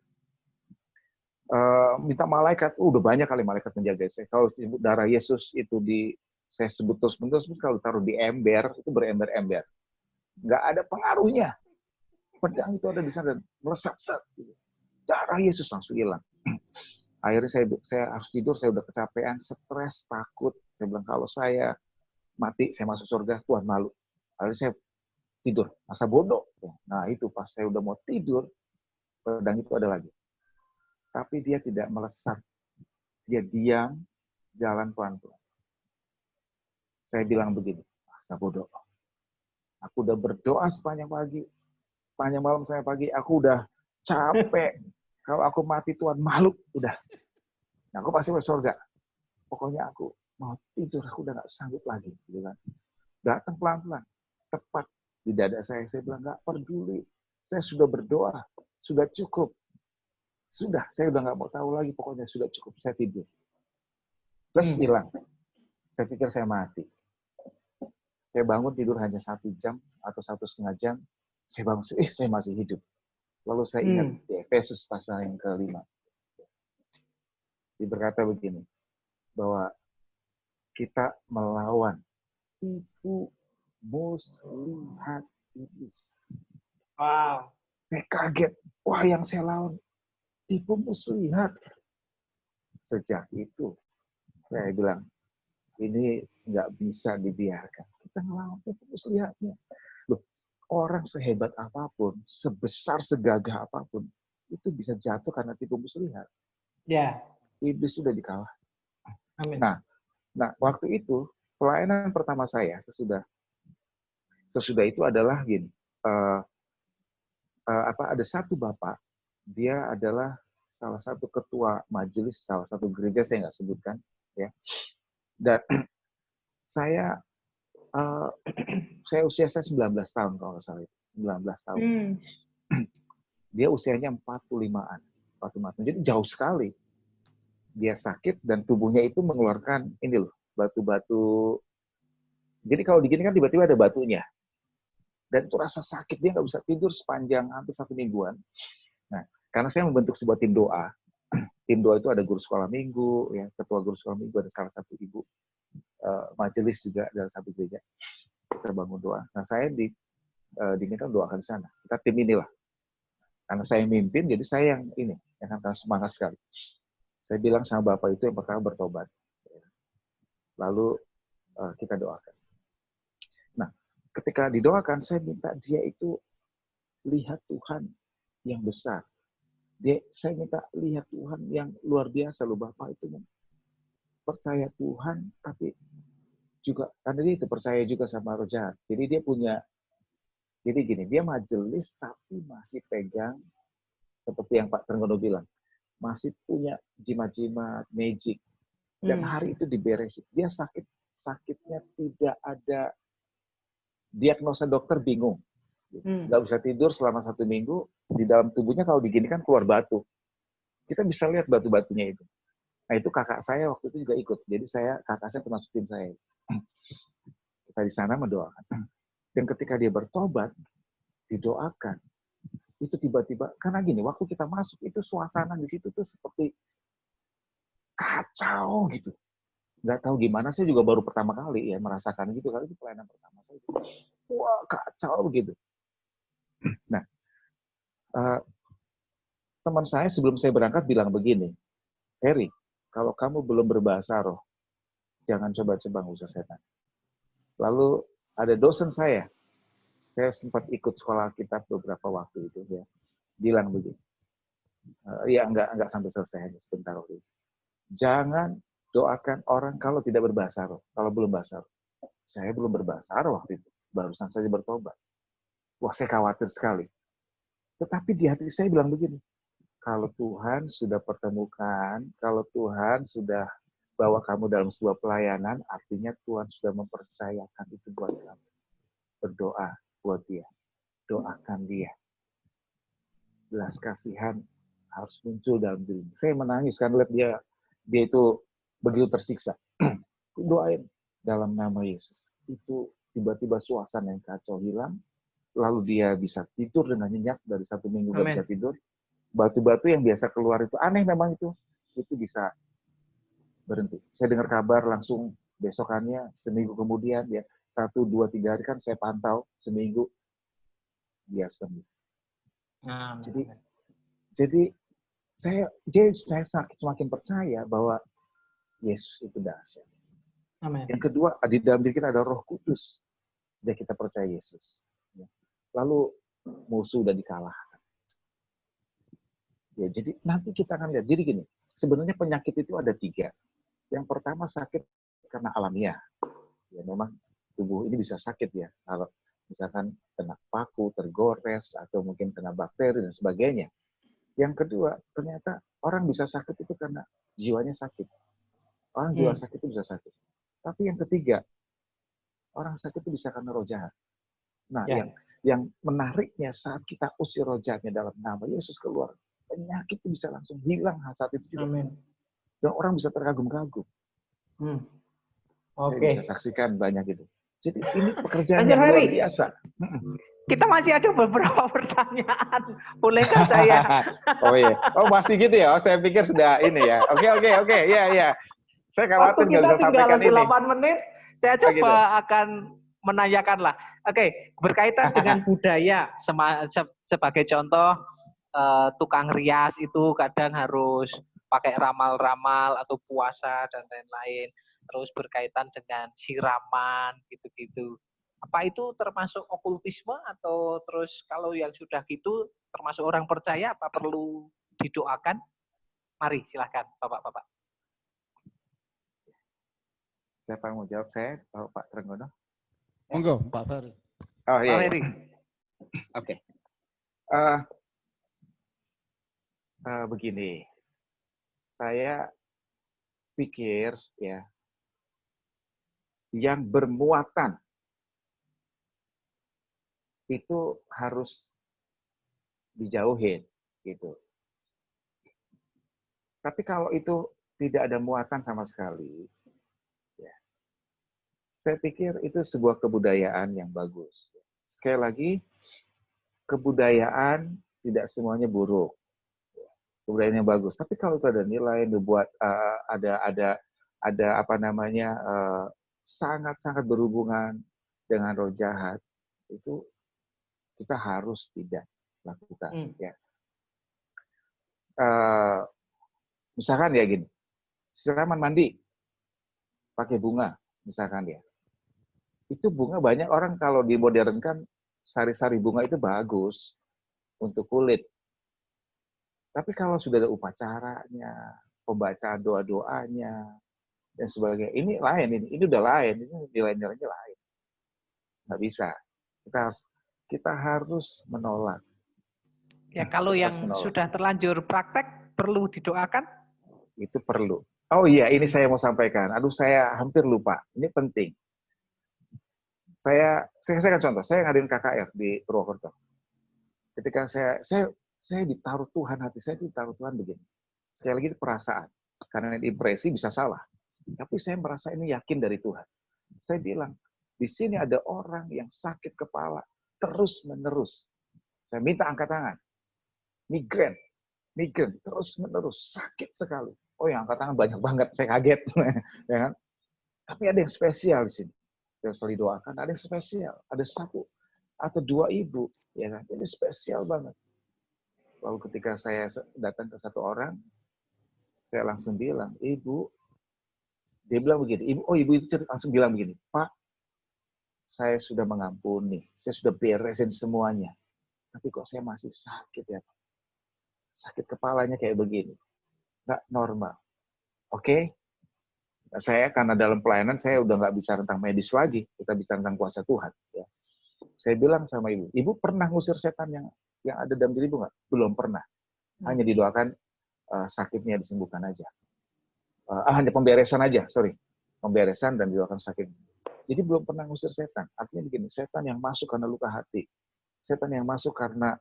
minta malaikat. Udah banyak kali malaikat menjaga saya. Kalau disebut darah Yesus itu saya sebut terus-menerus, kalau taruh di ember, itu berember-ember. Nggak ada pengaruhnya. Pedang itu ada di sana, melesat-set. Darah Yesus langsung hilang. Akhirnya saya harus tidur, saya udah kecapean, stres, takut. Saya bilang, kalau saya mati, saya masuk surga, Tuhan malu. Akhirnya saya tidur, masa bodoh. Nah itu, pas saya udah mau tidur, pedang itu ada lagi. Tapi dia tidak melesat. Dia diam, jalan pelan-pelan. Saya bilang begini, masa bodoh. Aku udah berdoa sepanjang pagi, sepanjang malam saya pagi, aku udah capek. Kalau aku mati Tuhan malu, udah. Nah, aku pasti masuk surga. Pokoknya aku mau tidur, aku udah gak sanggup lagi. Gitu kan. Datang pelan-pelan, tepat di dada saya bilang, gak peduli. Saya sudah berdoa, sudah cukup. Sudah, saya udah gak mau tahu lagi, pokoknya sudah cukup, saya tidur. Terus hilang. Saya pikir saya mati. Saya bangun tidur hanya 1 jam atau 1,5 jam. Saya bangun, saya masih hidup. Lalu saya ingat di Efesus pasal yang ke-5. Berkata begini, bahwa kita melawan tipu muslihat iblis. Wow. Saya kaget. Wah, yang saya lawan tipu muslihat. Sejak itu, saya bilang, ini nggak bisa dibiarkan. Kita ngelawan tipu muslihatnya. Loh, orang sehebat apapun, sebesar segagah apapun, itu bisa jatuh karena tipu muslihat. Ya. Iblis sudah dikalah. Amin. Nah, waktu itu pelayanan pertama saya sesudah itu adalah gini. Ada satu bapak, dia adalah salah satu ketua majelis salah satu gereja, saya nggak sebutkan, ya. Dan saya usia saya 19 tahun kalau nggak salah, 19 tahun. Dia usianya 45-an. Jadi jauh sekali. Dia sakit dan tubuhnya itu mengeluarkan ini loh, batu-batu. Jadi kalau digini kan tiba-tiba ada batunya. Dan itu rasa sakit, dia nggak bisa tidur sepanjang hampir 1 mingguan. Nah, karena saya membentuk sebuah tim doa. Tim doa itu ada guru sekolah minggu, ya, ketua guru sekolah minggu, ada salah satu ibu majelis juga dalam satu gereja. Kita bangun doa. Nah, saya diminta doakan di sana. Kita tim inilah. Karena saya mimpin, jadi saya yang ini, yang akan semangat sekali. Saya bilang sama bapak itu yang pertama bertobat. Lalu kita doakan. Nah, ketika didoakan, saya minta dia itu lihat Tuhan yang besar. Saya minta lihat Tuhan yang luar biasa. Loh, bapak itu percaya Tuhan, tapi juga, karena dia itu percaya juga sama roh jahat. Jadi dia punya, jadi gini, dia majelis tapi masih pegang, seperti yang Pak Trenggono bilang, masih punya jimat-jimat, magic. Dan hari itu diberesin. Dia sakitnya tidak ada diagnosa dokter, bingung. Nggak bisa tidur selama 1 minggu, di dalam tubuhnya kalau diginikan keluar batu. Kita bisa lihat batu-batunya itu. Nah itu kakak saya waktu itu juga ikut. Jadi kakak saya termasuk tim saya. Kita di sana mendoakan. Dan ketika dia bertobat, didoakan. Itu tiba-tiba, karena gini, waktu kita masuk itu suasana di situ tuh seperti kacau gitu. Nggak tahu gimana, saya juga baru pertama kali ya merasakan gitu. Kali itu pelayanan pertama saya. Wah kacau gitu. Nah, teman saya sebelum saya berangkat bilang begini, Heri, kalau kamu belum berbahasa roh, jangan coba-coba ngusir setan. Lalu ada dosen saya sempat ikut sekolah kitab beberapa waktu itu, ya, bilang begini, ya enggak sampai selesai, hanya sebentar waktu itu. Jangan doakan orang kalau tidak berbahasa roh, kalau belum bahasa roh. Saya belum berbahasa roh waktu itu, barusan saja bertobat. Wah, saya khawatir sekali. Tetapi di hati saya bilang begini, kalau Tuhan sudah pertemukan, kalau Tuhan sudah bawa kamu dalam sebuah pelayanan, artinya Tuhan sudah mempercayakan itu buat kamu. Berdoa buat dia. Doakan dia. Belas kasihan harus muncul dalam dirimu. Saya menangis kan lihat dia itu begitu tersiksa. Doain dalam nama Yesus. Itu tiba-tiba suasana yang kacau hilang. Lalu dia bisa tidur dengan nyenyak dari 1 minggu nggak bisa tidur. Batu-batu yang biasa keluar itu aneh memang itu bisa berhenti. Saya dengar kabar langsung besokannya, seminggu kemudian ya 1, 2, 3 hari kan saya pantau, seminggu dia sembuh. Jadi saya semakin percaya bahwa Yesus itu dahsyat. Yang kedua, di dalam diri kita ada Roh Kudus. Sejak kita percaya Yesus. Lalu musuh udah dikalahkan. Ya, jadi nanti kita akan lihat. Jadi gini, sebenarnya penyakit itu ada 3. Yang pertama sakit karena alamiah. Ya memang tubuh ini bisa sakit ya. Kalau misalkan kena paku, tergores, atau mungkin kena bakteri dan sebagainya. Yang kedua, ternyata orang bisa sakit itu karena jiwanya sakit. Orang jiwa sakit itu bisa sakit. Tapi yang ketiga, orang sakit itu bisa karena roh jahat. Nah, yang menariknya saat kita usir roh jahatnya dalam nama Yesus keluar, penyakit itu bisa langsung hilang saat itu juga. Amin. Dan orang bisa terkagum-kagum. Saya bisa saksikan banyak itu. Jadi ini pekerjaan yang luar biasa. Kita masih ada beberapa pertanyaan. Bolehkah saya? Oh iya. Oh masih gitu ya? Oh saya pikir sudah ini ya. Oke. Iya. Saya khawatir nggak bisa sampaikan ini. 8 menit, saya coba akan menanyakan lah. Oke, berkaitan dengan budaya. Sebagai contoh, tukang rias itu kadang harus pakai ramal-ramal atau puasa dan lain-lain. Terus berkaitan dengan siraman gitu-gitu. Apa itu termasuk okultisme atau terus kalau yang sudah gitu termasuk orang percaya apa perlu didoakan? Mari silakan Bapak-bapak. Siapa yang mau jawab, saya atau Pak Trenggono? Monggo, Pak Ferry. Oh iya. Pak Ferry. Oke. Begini, saya pikir ya, yang bermuatan itu harus dijauhin gitu. Tapi kalau itu tidak ada muatan sama sekali, ya, saya pikir itu sebuah kebudayaan yang bagus. Sekali lagi, kebudayaan tidak semuanya buruk. Kebudayaan yang bagus. Tapi kalau itu ada nilai, dibuat ada apa namanya sangat-sangat berhubungan dengan roh jahat, itu kita harus tidak lakukan. Ya. Misalkan ya gini, siraman mandi pakai bunga, misalkan ya. Itu bunga banyak orang kalau dimodernkan sari-sari bunga itu bagus untuk kulit. Tapi kalau sudah ada upacaranya, pembacaan doa-doanya, dan sebagainya, ini lain, ini udah lain, ini nilai-nilainya lain. Nggak bisa. Kita harus menolak. Ya kalau yang sudah terlanjur praktek, perlu didoakan? Itu perlu. Oh iya, ini saya mau sampaikan. Aduh, saya hampir lupa. Ini penting. saya kan contoh, saya ngadain KKR di Purwokerto. Ketika saya ditaruh Tuhan, hati saya ditaruh Tuhan begini. Sekali lagi perasaan, karena impresi bisa salah. Tapi saya merasa ini yakin dari Tuhan. Saya bilang, di sini ada orang yang sakit kepala terus-menerus. Saya minta angkat tangan. Migrain, terus-menerus, sakit sekali. Oh, yang angkat tangan banyak banget, saya kaget. Ya kan? Tapi ada yang spesial di sini. Saya selalu doakan, ada yang spesial. Ada 1 atau 2 ibu. Ya kan? Ini spesial banget. Lalu ketika saya datang ke satu orang, saya langsung bilang, Ibu, dia bilang begini, ibu itu langsung bilang begini, Pak, saya sudah mengampuni, saya sudah beresin semuanya. Tapi kok saya masih sakit ya, Pak? Sakit kepalanya kayak begini. Nggak normal. Oke? Nah, saya karena dalam pelayanan, saya udah nggak bicara tentang medis lagi. Kita bicara tentang kuasa Tuhan. Ya. Saya bilang sama ibu, ibu pernah ngusir setan yang ada dalam diri ibu nggak? Belum pernah. Hanya didoakan sakitnya disembuhkan aja. Hanya pemberesan aja, pemberesan dan didoakan sakit. Jadi belum pernah ngusir setan. Artinya begini, setan yang masuk karena luka hati. Setan yang masuk karena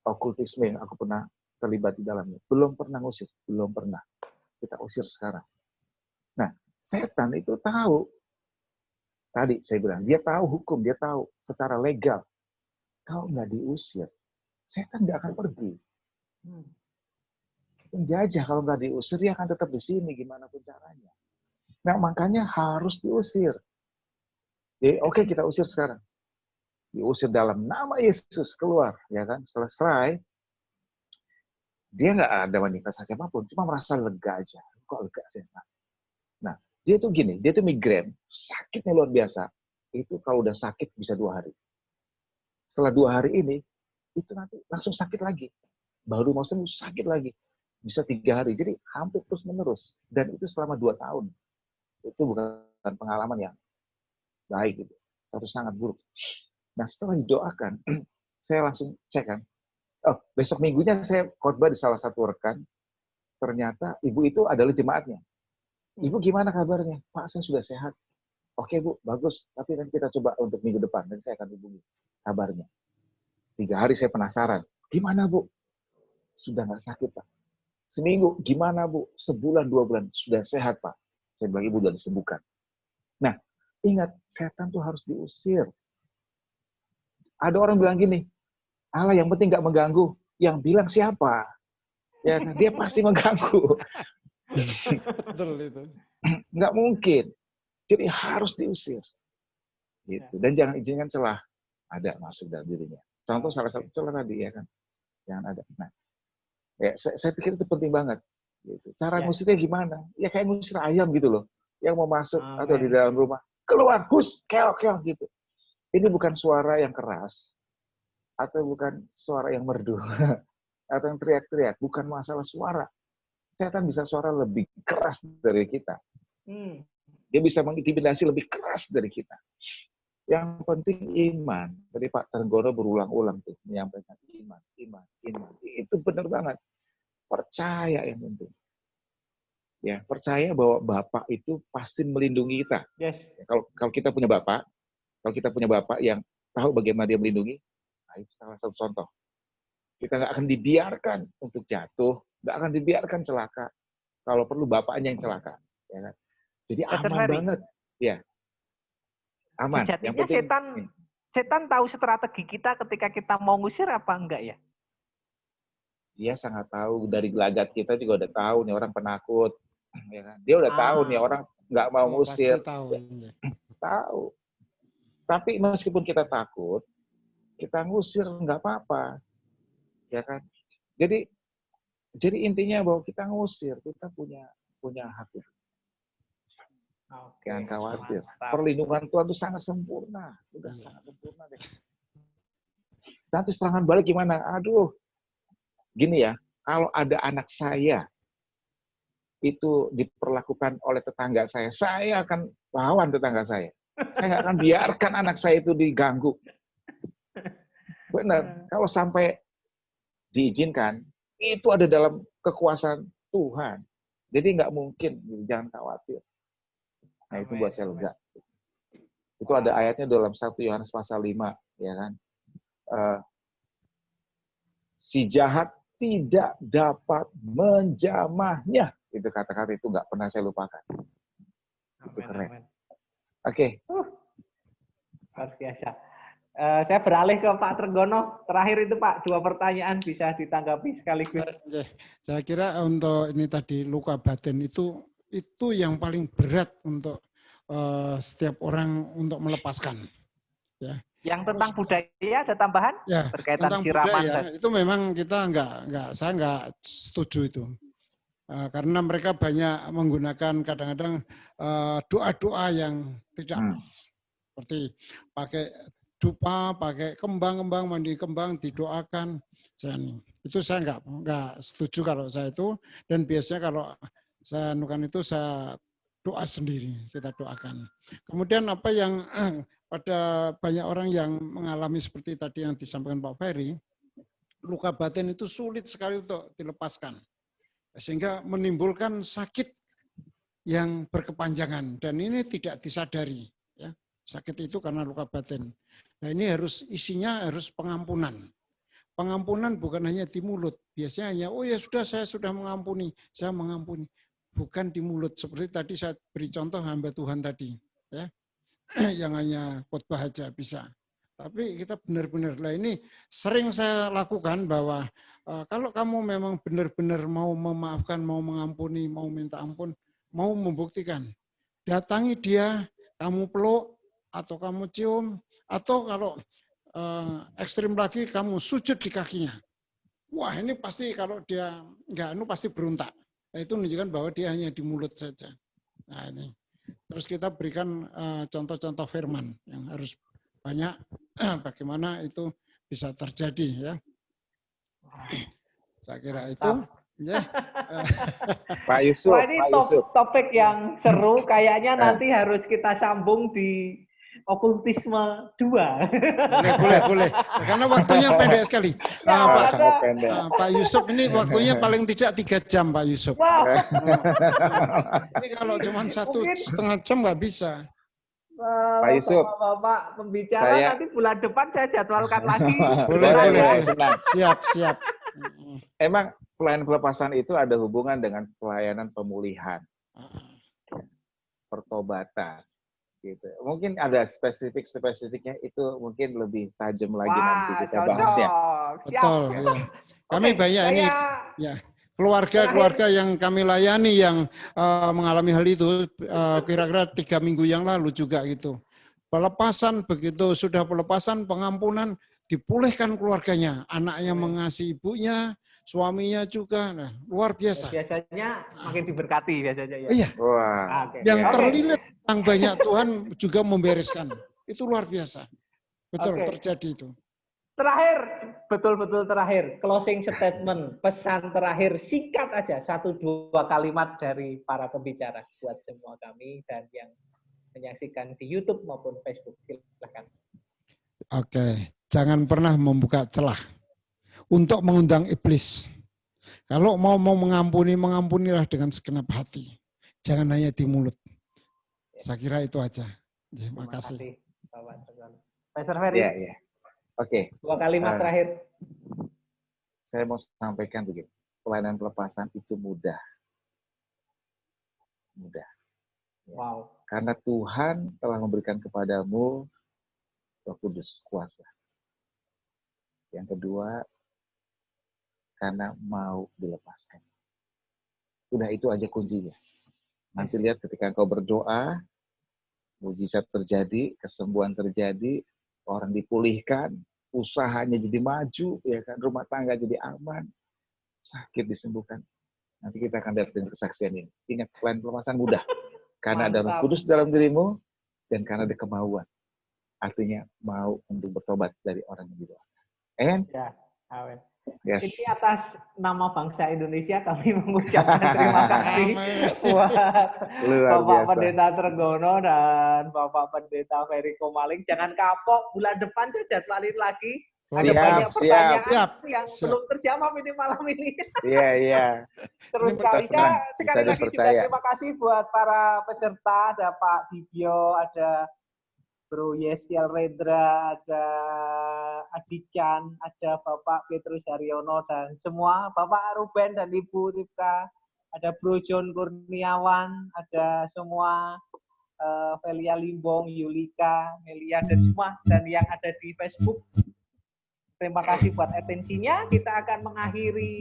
okultisme yang aku pernah terlibat di dalamnya. Belum pernah ngusir, belum pernah. Kita usir sekarang. Nah, setan itu tahu. Tadi saya bilang, dia tahu hukum, dia tahu secara legal. Kalau nggak diusir, setan nggak akan pergi. Penjajah kalau nggak diusir, dia akan tetap di sini, gimana pun caranya. Nah, makanya harus diusir. Jadi, oke, kita usir sekarang. Diusir dalam nama Yesus, keluar. Ya kan? Selesai. Dia nggak ada manifestasi apapun, cuma merasa lega aja. Kok lega sih? Nah, dia tuh gini, dia tuh migrain. Sakitnya luar biasa. Itu kalau udah sakit bisa 2 hari. Setelah 2 hari ini, itu nanti langsung sakit lagi. Baru mau sembuh, sakit lagi. Bisa 3 hari. Jadi hampir terus menerus. Dan itu selama 2 tahun. Itu bukan pengalaman yang baik. Gitu. Satu sangat buruk. Nah setelah didoakan, saya langsung cek kan. Oh, besok minggunya saya khotbah di salah satu rekan. Ternyata ibu itu adalah jemaatnya. Ibu gimana kabarnya? Pak, saya sudah sehat. Oke Bu, bagus. Tapi nanti kita coba untuk minggu depan. Nanti saya akan hubungi kabarnya. 3 hari saya penasaran. Gimana Bu? Sudah nggak sakit Pak. Seminggu, gimana Bu? Sebulan, 2 bulan, sudah sehat Pak. Saya bilang Ibu sudah disembuhkan. Nah, ingat, setan tuh harus diusir. Ada orang bilang gini, Allah yang penting nggak mengganggu. Yang bilang siapa? Ya, dia pasti mengganggu. Betul itu. Nggak mungkin. Jadi harus diusir. Gitu. Dan jangan izinkan celah ada masuk dalam dirinya. Contoh salah satu celah tadi ya kan, jangan ada. Nah, ya, saya pikir itu penting banget. Gitu. Cara ngusirnya gimana? Ya kayak ngusir ayam gitu loh, yang mau masuk atau di dalam rumah, keluar, hus, keok, keok gitu. Ini bukan suara yang keras atau bukan suara yang merdu atau yang teriak-teriak. Bukan masalah suara. Setan bisa suara lebih keras dari kita. Dia bisa mengintimidasi lebih keras dari kita. Yang penting iman. Tadi Pak Tenggoro berulang-ulang tuh menyampaikan iman. Itu benar banget. Percaya yang penting. Ya, percaya bahwa Bapak itu pasti melindungi kita. Yes. Kalau kita punya Bapak yang tahu bagaimana dia melindungi, nah itu salah satu contoh. Kita nggak akan dibiarkan untuk jatuh, nggak akan dibiarkan celaka. Kalau perlu Bapaknya yang celaka. Ya kan? Jadi aman banget. Ya. Aman. Sejatinya yang penting, setan tahu strategi kita ketika kita mau ngusir apa enggak ya? Dia sangat tahu. Dari gelagat kita juga udah tahu nih orang penakut. Ya kan? Dia udah tahu nih orang nggak mau ngusir. Pasti tahu. Tahu. Tapi meskipun kita takut, kita ngusir nggak apa-apa. Ya kan? Jadi intinya bahwa kita ngusir, kita punya hak itu. Jangan khawatir. Perlindungan Tuhan itu sangat sempurna. Udah sangat sempurna deh. Nanti serangan balik gimana? Aduh. Gini ya, kalau ada anak saya itu diperlakukan oleh tetangga saya akan lawan tetangga saya. Saya nggak akan biarkan anak saya itu diganggu. Benar. Kalau sampai diizinkan, itu ada dalam kekuasaan Tuhan. Jadi nggak mungkin, jangan khawatir. Nah itu buat saya lega. Itu ada ayatnya dalam 1 Yohanes pasal 5, ya kan? Si jahat tidak dapat menjamahnya. Itu kata-kata itu nggak pernah saya lupakan. Itu keren. Oke. Luar biasa. Saya beralih ke Pak Trenggono. Terakhir itu Pak, 2 pertanyaan bisa ditanggapi sekaligus. Saya kira untuk ini tadi luka batin itu yang paling berat untuk setiap orang untuk melepaskan. Ya. Yang tentang budaya ada tambahan? Ya, berkaitan tentang siraman budaya, dan itu memang kita saya nggak setuju itu. Karena mereka banyak menggunakan kadang-kadang doa-doa yang tidak pas. Seperti pakai dupa, pakai kembang mandi kembang didoakan. Itu saya nggak setuju kalau saya itu. Dan biasanya kalau saya anukan itu saya doa sendiri, kita doakan. Kemudian apa yang pada banyak orang yang mengalami seperti tadi yang disampaikan Pak Ferry, luka batin itu sulit sekali untuk dilepaskan. Sehingga menimbulkan sakit yang berkepanjangan. Dan ini tidak disadari. Ya. Sakit itu karena luka batin. Nah ini isinya harus pengampunan. Pengampunan bukan hanya di mulut. Biasanya hanya, oh ya sudah saya sudah mengampuni. Saya mengampuni. Bukan di mulut. Seperti tadi saya beri contoh hamba Tuhan tadi. Ya. Yang hanya khotbah aja bisa. Tapi kita benar-benar, lah ini sering saya lakukan bahwa kalau kamu memang benar-benar mau memaafkan, mau mengampuni, mau minta ampun, mau membuktikan, datangi dia, kamu peluk, atau kamu cium, atau kalau ekstrim lagi kamu sujud di kakinya. Wah ini pasti kalau dia enggak, pasti beruntak. Nah, itu menunjukkan bahwa dia hanya di mulut saja. Nah ini. Terus kita berikan contoh-contoh firman yang harus banyak bagaimana itu bisa terjadi ya. Saya kira itu. Ya. Pak Yusuf. Wah, ini topik yang seru. Kayaknya nanti harus kita sambung di okultisme 2. Boleh. Karena waktunya pendek sekali. Pak Yusuf ini waktunya paling tidak 3 jam Pak Yusuf. Wow. Ini kalau cuma 1,5 jam nggak bisa. Pak Yusuf, Bapak pembicara nanti bulan depan saya jadwalkan lagi. Boleh. Siap. Emang pelayanan pelepasan itu ada hubungan dengan pelayanan pemulihan, pertobatan, gitu. Mungkin ada spesifiknya itu mungkin lebih tajam lagi nanti kita bahasnya. Betul. Ya. Kami banyak ini. Ya. Keluarga-keluarga yang kami layani yang mengalami hal itu kira-kira 3 minggu yang lalu juga gitu. Pelepasan, begitu sudah pelepasan, pengampunan, dipulihkan keluarganya. Anaknya mengasihi ibunya, suaminya juga. Nah, luar biasa. Biasanya makin diberkati biasanya ya. Iya. Wah. Yang terlilit yang banyak Tuhan juga membereskan. Itu luar biasa. Betul terjadi itu. Terakhir, betul-betul terakhir, closing statement, pesan terakhir, singkat aja, 1-2 kalimat dari para pembicara buat semua kami dan yang menyaksikan di YouTube maupun Facebook. Silakan. Oke, jangan pernah membuka celah untuk mengundang iblis. Kalau mau mengampuni, mengampunilah dengan segenap hati. Jangan hanya di mulut. Saya kira itu aja. Terima kasih. Pastor Ferry. Ya. Oke. 2 kalimat terakhir. Saya mau sampaikan begini. Pelayanan pelepasan itu mudah. Ya. Wow. Karena Tuhan telah memberikan kepadamu Roh Kudus, kuasa. Yang kedua, karena mau dilepaskan. Udah itu aja kuncinya. Nanti lihat ketika engkau berdoa, mujizat terjadi, kesembuhan terjadi, orang dipulihkan, usahanya jadi maju, ya kan, rumah tangga jadi aman, sakit disembuhkan. Nanti kita akan lihat dengan kesaksian ini. Ingat, pelayanan pelepasan mudah. Karena ada Roh Kudus dalam dirimu, dan karena ada kemauan. Artinya mau untuk bertobat dari orang yang didoakan. Amen? Ya, amin. Yes. Ini atas nama bangsa Indonesia kami mengucapkan terima kasih buat Bapak Pendeta Trenggono dan Bapak Pendeta Ferry Komaling. Jangan kapok, bulan depan saya jadwalin lagi. Ada banyak pertanyaan yang belum terjawab ini malam ini. Iya. Terus sekali lagi juga terima kasih buat para peserta. Ada Pak Dibio, ada Bro Yeskiel Redra, ada Adi Chan, ada Bapak Petrus Haryono, dan semua, Bapak Ruben dan Ibu Ripka, ada Bro John Kurniawan, ada semua, Velia Limbong, Yulika, Melia, dan semua, dan yang ada di Facebook. Terima kasih buat atensinya. Kita akan mengakhiri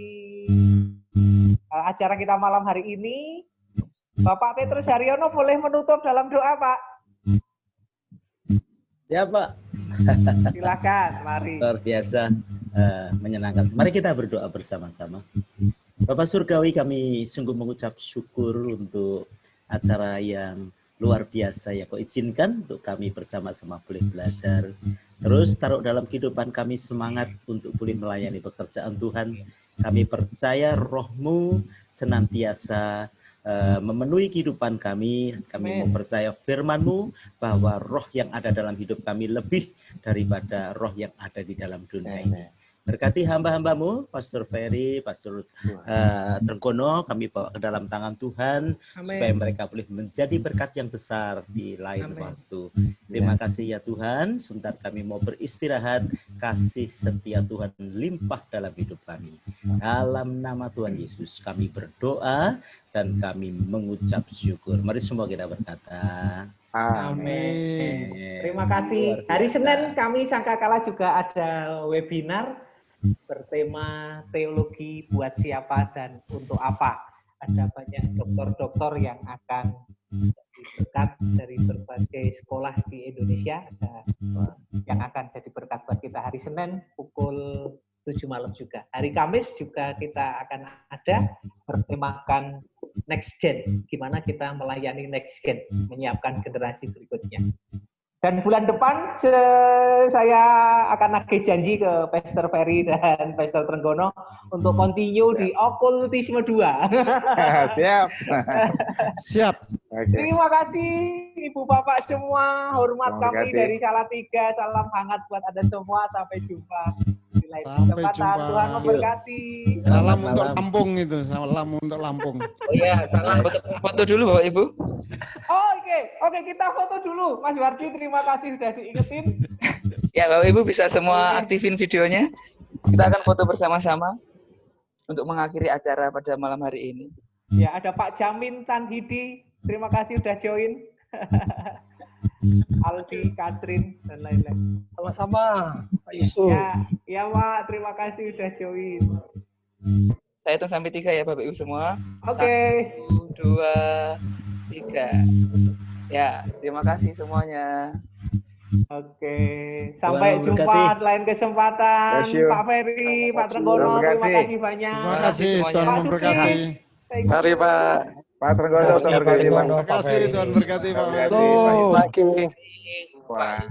acara kita malam hari ini. Bapak Petrus Haryono boleh menutup dalam doa, Pak. Ya Pak. Silakan, mari. Luar biasa, menyenangkan. Mari kita berdoa bersama-sama. Bapak Surgawi, kami sungguh mengucap syukur untuk acara yang luar biasa yang Kau izinkan untuk kami bersama-sama boleh belajar. Terus taruh dalam kehidupan kami semangat untuk boleh melayani pekerjaan Tuhan. Kami percaya Roh-Mu senantiasa memenuhi kehidupan kami. Kami mempercaya firman-Mu bahwa roh yang ada dalam hidup kami lebih daripada roh yang ada di dalam dunia ini. Berkati hamba-hamba-Mu, Pastor Ferry, Pastor Trenggono, kami bawa ke dalam tangan Tuhan. Amen. Supaya mereka boleh menjadi berkat yang besar di lain waktu. Terima kasih ya Tuhan, sebentar kami mau beristirahat, kasih setia Tuhan limpah dalam hidup kami. Dalam nama Tuhan Yesus kami berdoa dan kami mengucap syukur. Mari semua kita berkata, amin. Terima kasih. Hari Senin kami Sangkakala juga ada webinar bertema teologi buat siapa dan untuk apa. Ada banyak dokter-dokter yang akan jadi berkat dari berbagai sekolah di Indonesia. Ada yang akan jadi berkat buat kita hari Senin pukul 7 malam juga. Hari Kamis juga kita akan ada bertemakan Next Gen. Gimana kita melayani Next Gen, menyiapkan generasi berikutnya. Dan bulan depan saya akan nagih janji ke Pastor Ferry dan Pastor Trenggono untuk continue di Okultisme 2. Siap. Siap. Terima kasih Ibu Bapak semua. Hormat kami dari Salatiga. Salam hangat buat Anda semua. Sampai jumpa di lain kesempatan. Tuhan memberkati. Salam untuk Lampung itu. Salam untuk Lampung. Oh iya, salam foto dulu Bapak Ibu. Oh, oke, kita foto dulu. Mas Wardi, terima kasih sudah diingetin. Ya, Bapak Ibu bisa semua aktifin videonya. Kita akan foto bersama-sama untuk mengakhiri acara pada malam hari ini. Ya, ada Pak Jamin Tanhidi. Terima kasih sudah join. Aldi, Katrin, dan lain-lain. Sama-sama, Pak Yusuf. Ya, Pak. Terima kasih sudah join. Saya hitung sampai 3 ya, Bapak Ibu semua. Oke. 1, 2, 3. Ya, terima kasih semuanya. Oke, sampai jumpa lain kesempatan. Pak Ferry, Pak Trenggono, terima kasih banyak. Terima kasih, Tuhan memberkati. Mari Pak. Pak Trenggono, terima kasih, Tuhan berkati Pak Ferry. Lagi. Wah.